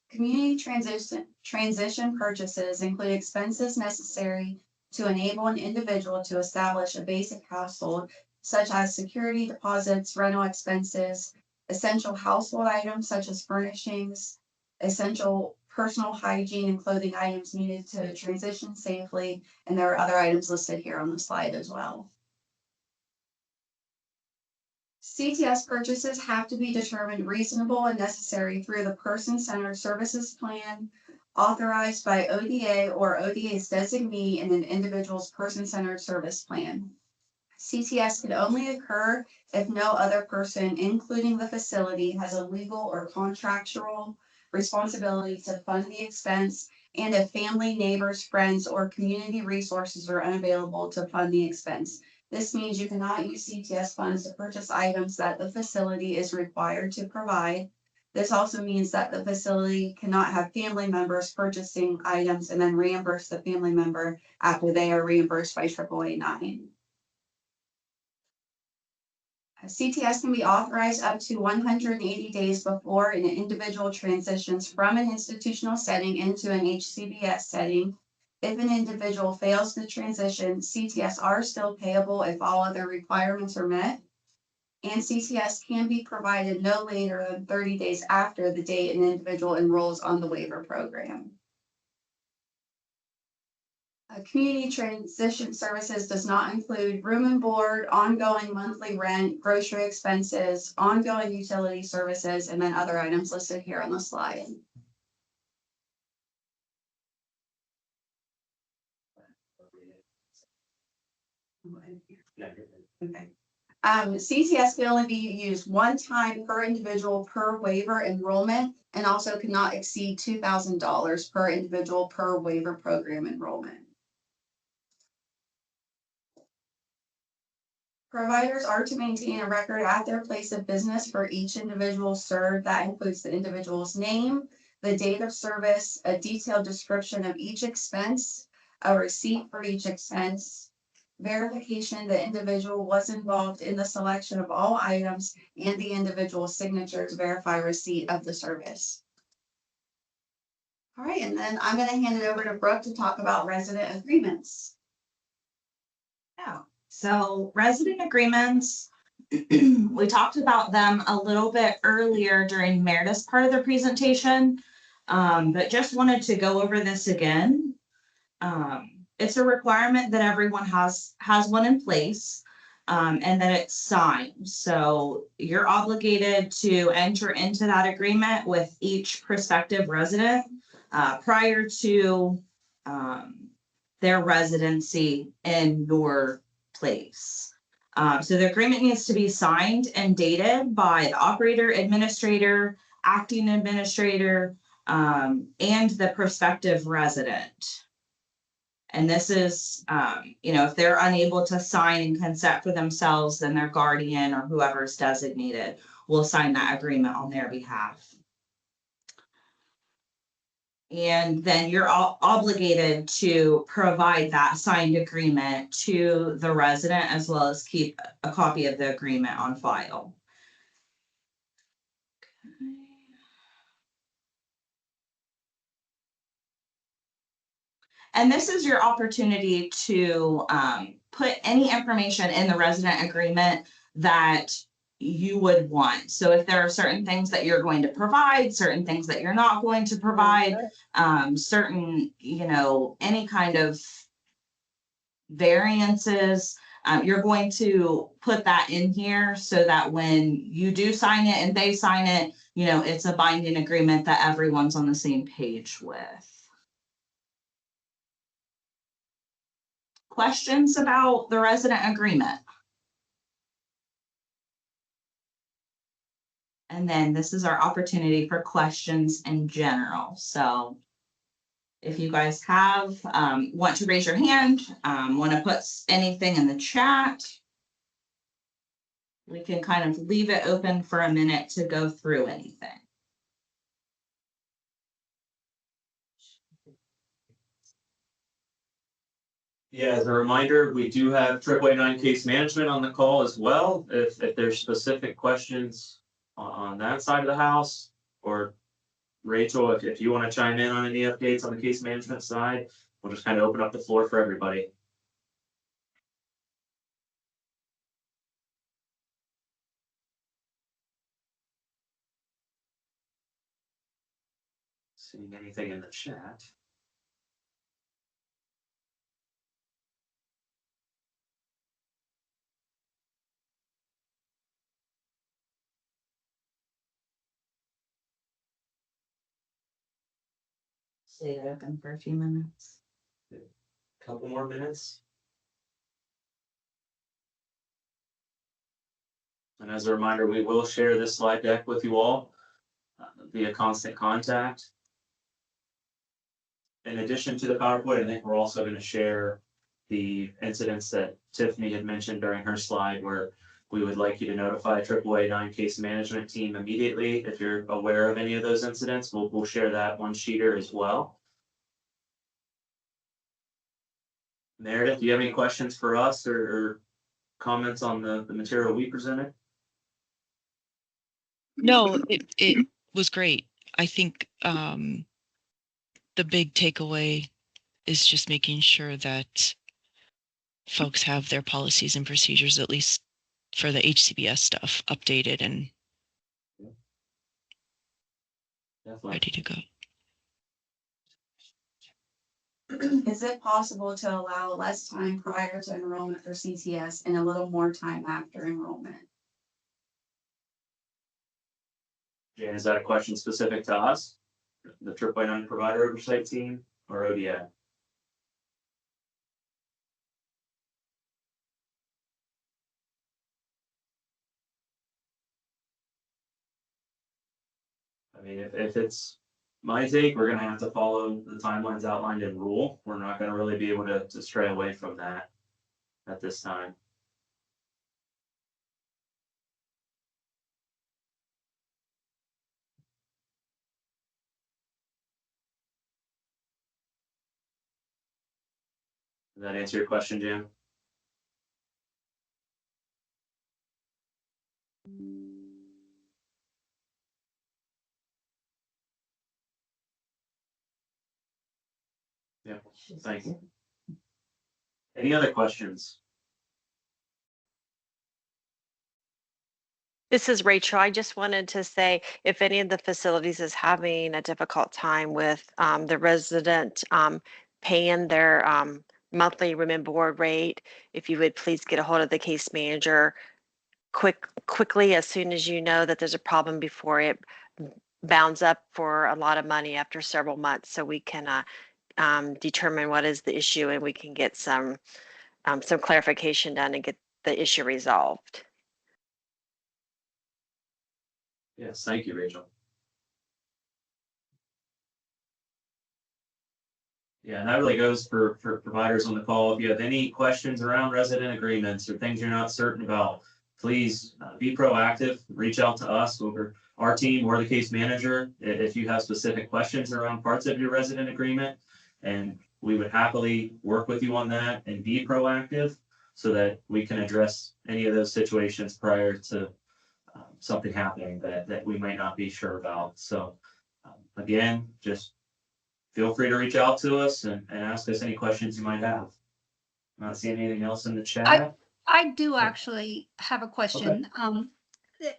Community transition purchases include expenses necessary to enable an individual to establish a basic household, such as security deposits, rental expenses, essential household items such as furnishings, essential personal hygiene and clothing items needed to transition safely, and there are other items listed here on the slide as well. CTS purchases have to be determined reasonable and necessary through the person-centered services plan authorized by ODA or ODA's designee in an individual's person-centered service plan. CTS can only occur if no other person, including the facility, has a legal or contractual responsibility to fund the expense, and if family, neighbors, friends, or community resources are unavailable to fund the expense. This means you cannot use CTS funds to purchase items that the facility is required to provide. This also means that the facility cannot have family members purchasing items and then reimburse the family member after they are reimbursed by AAA9. CTS can be authorized up to 180 days before an individual transitions from an institutional setting into an HCBS setting. If an individual fails to transition, CTS are still payable if all other requirements are met. And CTS can be provided no later than 30 days after the date an individual enrolls on the waiver program. Community transition services does not include room and board, ongoing monthly rent, grocery expenses, ongoing utility services, and then other items listed here on the slide. Okay. CTS can only be used one time per individual per waiver enrollment, and also cannot exceed $2,000 per individual per waiver program enrollment. Providers are to maintain a record at their place of business for each individual served. That includes the individual's name, the date of service, a detailed description of each expense, a receipt for each expense, verification the individual was involved in the selection of all items, and the individual's signature to verify receipt of the service. All right, and then I'm going to hand it over to Brooke to talk about resident agreements. Yeah. So resident agreements, we talked about them a little bit earlier during Meredith's part of the presentation, but just wanted to go over this again. It's a requirement that everyone has one in place, and that it's signed. So you're obligated to enter into that agreement with each prospective resident prior to their residency in your place. So the agreement needs to be signed and dated by the operator, administrator, acting administrator, and the prospective resident. And this is, if they're unable to sign and consent for themselves, then their guardian or whoever is designated will sign that agreement on their behalf. And then you're obligated to provide that signed agreement to the resident, as well as keep a copy of the agreement on file. And this is your opportunity to put any information in the resident agreement that you would want. So if there are certain things that you're going to provide, certain things that you're not going to provide, certain, any kind of variances, you're going to put that in here so that when you do sign it and they sign it, it's a binding agreement that everyone's on the same page with. Questions about the resident agreement? And then this is our opportunity for questions in general. So if you guys have, want to raise your hand, want to put anything in the chat, we can kind of leave it open for a minute to go through anything. Yeah, as a reminder, we do have AAA9 case management on the call as well. If there's specific questions on that side of the house, or Rachel, if you want to chime in on any updates on the case management side, we'll just kind of open up the floor for everybody. Seeing anything in the chat? Stay it open for a few minutes. Couple more minutes. And as a reminder, we will share this slide deck with you all via constant contact. In addition to the PowerPoint, I think we're also going to share the incidents that Tiffany had mentioned during her slide, where we would like you to notify AAA9 case management team immediately if you're aware of any of those incidents. We'll share that one sheeter as well. Meredith, do you have any questions for us or comments on the material we presented? No, it was great. I think the big takeaway is just making sure that folks have their policies and procedures, at least for the HCBS stuff, updated and Definitely. ready to go. Is it possible to allow less time prior to enrollment for CTS and a little more time after enrollment? Jan, is that a question specific to us, the AAA9 provider oversight team, or ODI? I mean, if it's my take, we're gonna have to follow the timelines outlined in rule. We're not gonna really be able to stray away from that at this time. Does that answer your question, Jim? Yeah, thank you. Any other questions? This is Rachel. I just wanted to say if any of the facilities is having a difficult time with the resident paying their monthly room and board rate, if you would please get a hold of the case manager quickly as soon as you know that there's a problem before it bounds up for a lot of money after several months, so we can determine what is the issue and we can get some clarification done and get the issue resolved. Yes, thank you, Rachel. Yeah, and that really goes for providers on the call. If you have any questions around resident agreements or things you're not certain about, please be proactive, reach out to us over our team or the case manager if you have specific questions around parts of your resident agreement. And we would happily work with you on that and be proactive so that we can address any of those situations prior to something happening that we might not be sure about. So again, just feel free to reach out to us and ask us any questions you might have. Not seeing anything else in the chat. I do actually have a question.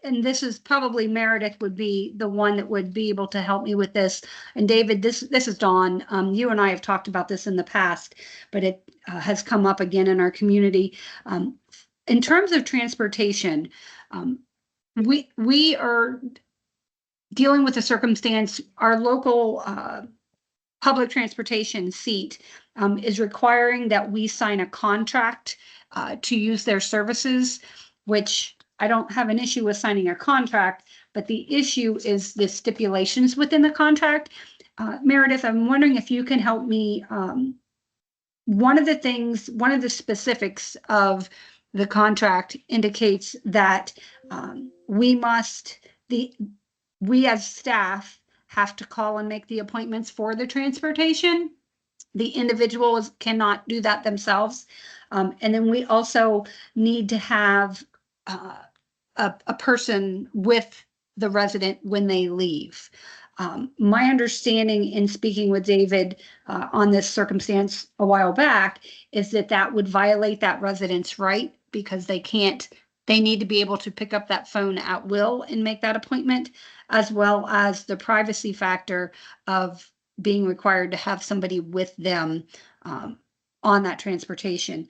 And this is probably Meredith would be the one that would be able to help me with this. And David, this is Dawn. You and I have talked about this in the past, but it has come up again in our community. In terms of transportation, we are dealing with a circumstance. Our local public transportation seat is requiring that we sign a contract to use their services, which I don't have an issue with signing a contract, but the issue is the stipulations within the contract. Meredith, I'm wondering if you can help me. One of the specifics of the contract indicates that we as staff have to call and make the appointments for the transportation. The individuals cannot do that themselves. And then we also need to have a person with the resident when they leave. My understanding in speaking with David on this circumstance a while back is that that would violate that resident's right because they need to be able to pick up that phone at will and make that appointment, as well as the privacy factor of being required to have somebody with them on that transportation.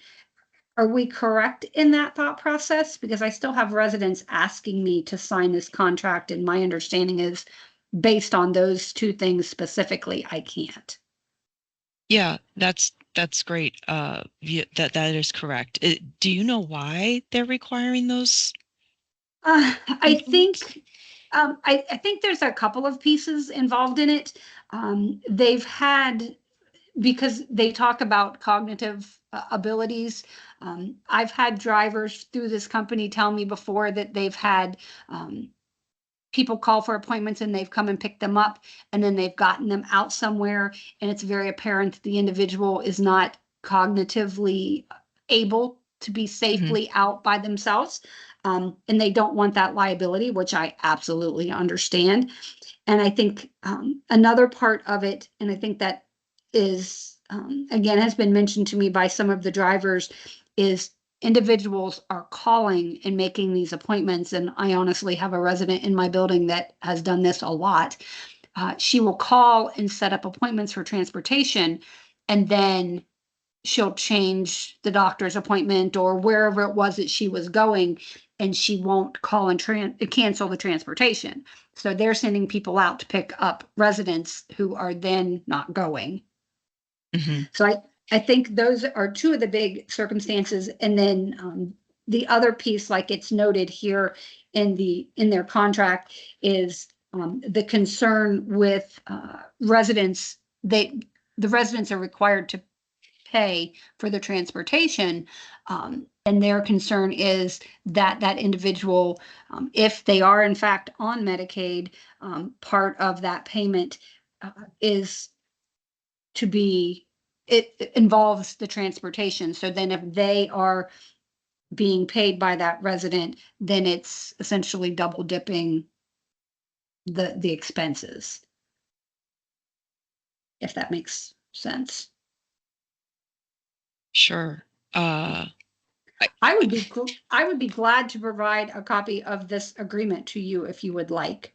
Are we correct in that thought process? Because I still have residents asking me to sign this contract, and my understanding is based on those two things specifically, I can't. Yeah, that's great. That is correct. Do you know why they're requiring those? I think I think there's a couple of pieces involved in it. They've had, because they talk about cognitive abilities. I've had drivers through this company tell me before that they've had people call for appointments and they've come and picked them up, and then they've gotten them out somewhere, and it's very apparent that the individual is not cognitively able to be safely out by themselves. And they don't want that liability, which I absolutely understand. And I think another part of it, and I think that is, again, has been mentioned to me by some of the drivers, is individuals are calling and making these appointments. And I honestly have a resident in my building that has done this a lot. She will call and set up appointments for transportation, and then she'll change the doctor's appointment or wherever it was that she was going, and she won't call and cancel the transportation. So they're sending people out to pick up residents who are then not going. So I think those are two of the big circumstances. And then the other piece, like it's noted here in their contract, is the concern with residents. The residents are required to pay for the transportation, and their concern is that that individual, if they are in fact on Medicaid, part of that payment is to be, it involves the transportation. So then if they are being paid by that resident, then it's essentially double dipping the expenses, if that makes sense. Sure. I would be glad to provide a copy of this agreement to you if you would like.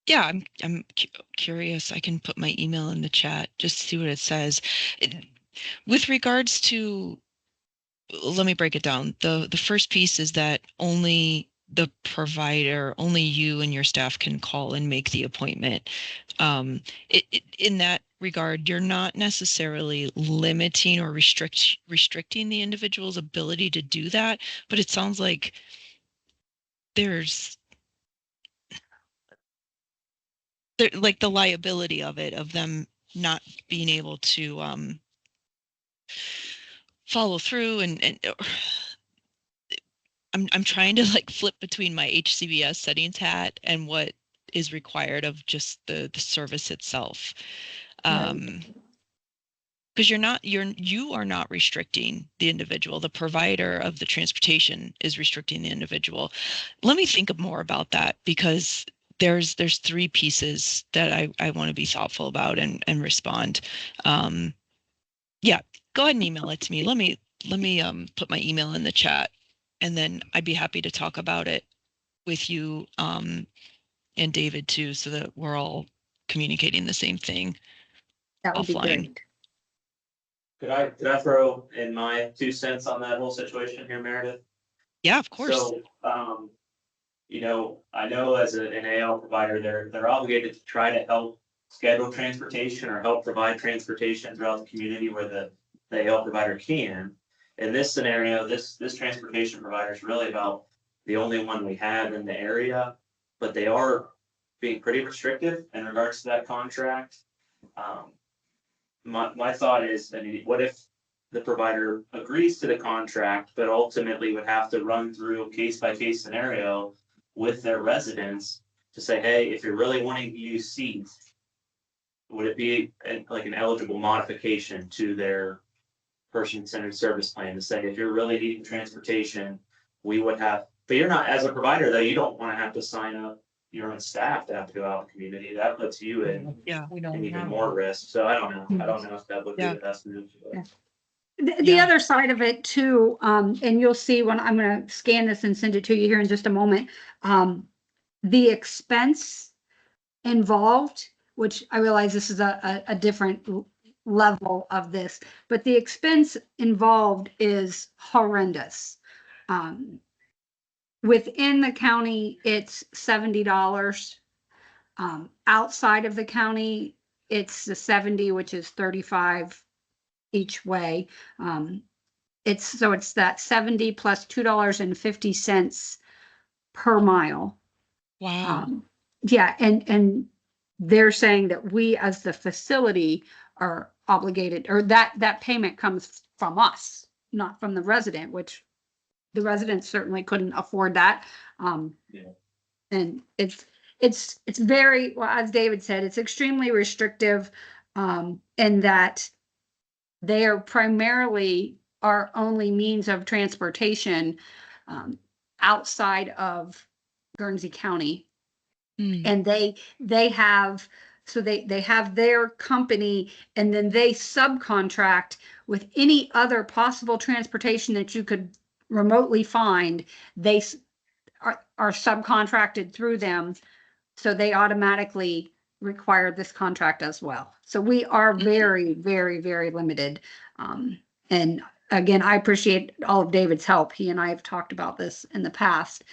Yeah, I'm curious. I can put my email in the chat just to see what it says. With regards to, let me break it down. The first piece is that only the provider, only you and your staff can call and make the appointment. In that regard, you're not necessarily limiting or restricting the individual's ability to do that, but it sounds like there's like the liability of it, of them not being able to follow through, and I'm trying to like flip between my HCBS settings hat and what is required of just the service itself. Because you are not restricting the individual. The provider of the transportation is restricting the individual. Let me think more about that, because there's three pieces that I want to be thoughtful about and respond. Yeah, go ahead and email it to me. Let me put my email in the chat, and then I'd be happy to talk about it with you and David too, so that we're all communicating the same thing That would be offline. great. Could I throw in my 2 cents on that whole situation here, Meredith? Yeah, of course. So, I know as an AL provider, they're obligated to try to help schedule transportation or help provide transportation throughout the community where the AL provider can. In this scenario, this transportation provider is really about the only one we have in the area, but they are being pretty restrictive in regards to that contract. My thought is, I mean, what if the provider agrees to the contract, but ultimately would have to run through a case by case scenario with their residents to say, hey, if you're really wanting to use seats, would it be like an eligible modification to their person-centered service plan to say, if you're really needing transportation, we would have, but you're not, as a provider though, you don't want to have to sign up your own staff to have to go out in the community. That puts you in Yeah. even more risk. So I don't know. I don't know if that would be Yeah. the best move. But. The other side of it too, and you'll see when I'm going to scan this and send it to you here in just a moment, the expense involved, which I realize this is a different level of this, but the expense involved is horrendous. Within the county, it's $70. Outside of the county, it's the 70, which is 35 each way. It's that 70 plus $2.50 per mile. Wow. Yeah, and they're saying that we as the facility are obligated, or that payment comes from us, not from the resident, which the residents certainly couldn't afford that. Yeah. And it's very, well, as David said, it's extremely restrictive, in that they are primarily our only means of transportation, outside of Guernsey County. And they have, so they have their company, and then they subcontract with any other possible transportation that you could remotely find. They are subcontracted through them, so they automatically require this contract as well. So we are very, very, very limited. And again, I appreciate all of David's help. He and I have talked about this in the past,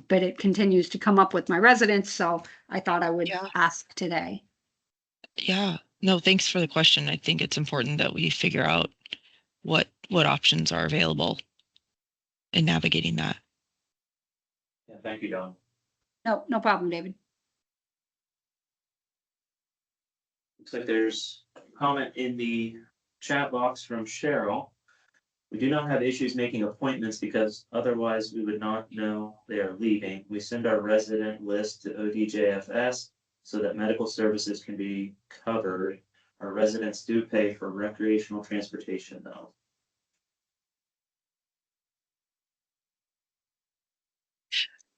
but it continues to come up with my residents. So I thought I would ask today. Yeah. No, thanks for the question. I think it's important that we figure out what options are available in navigating that. Yeah, thank you, Don. No problem, David. Looks like there's a comment in the chat box from Cheryl. We do not have issues making appointments because otherwise we would not know they are leaving. We send our resident list to ODJFS so that medical services can be covered. Our residents do pay for recreational transportation though.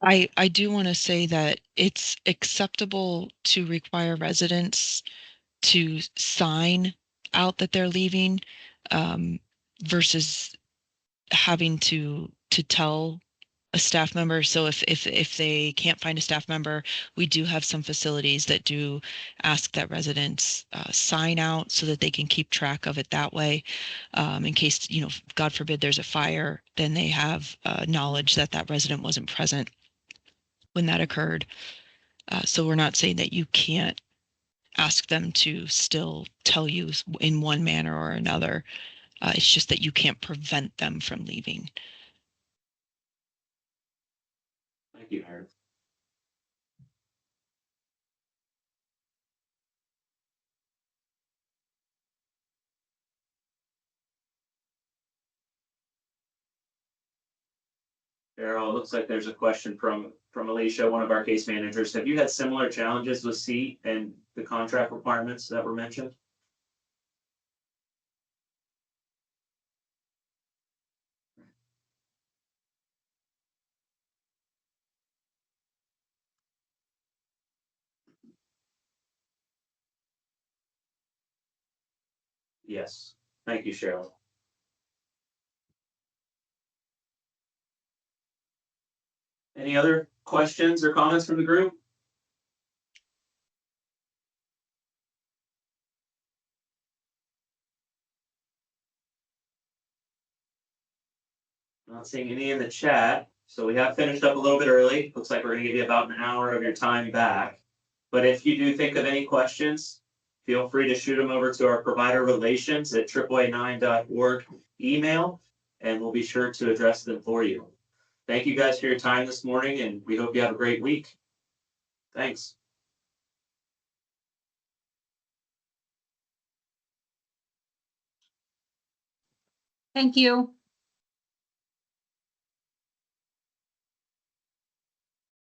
I do want to say that it's acceptable to require residents to sign out that they're leaving, versus having to tell a staff member. So if they can't find a staff member, we do have some facilities that do ask that residents sign out so that they can keep track of it that way. In case, God forbid there's a fire, then they have knowledge that that resident wasn't present when that occurred. So we're not saying that you can't ask them to still tell you in one manner or another. It's just that you can't prevent them from leaving. Thank you, Meredith. Carol, it looks like there's a question from Alicia, one of our case managers. Have you had similar challenges with seat and the contract requirements that were mentioned? Yes. Thank you, Cheryl. Any other questions or comments from the group? Not seeing any in the chat, so we have finished up a little bit early. Looks like we're gonna give you about an hour of your time back. But if you do think of any questions, feel free to shoot them over to our provider relations at AAA9.org email, and we'll be sure to address them for you. Thank you guys for your time this morning, and we hope you have a great week. Thanks. Thank you.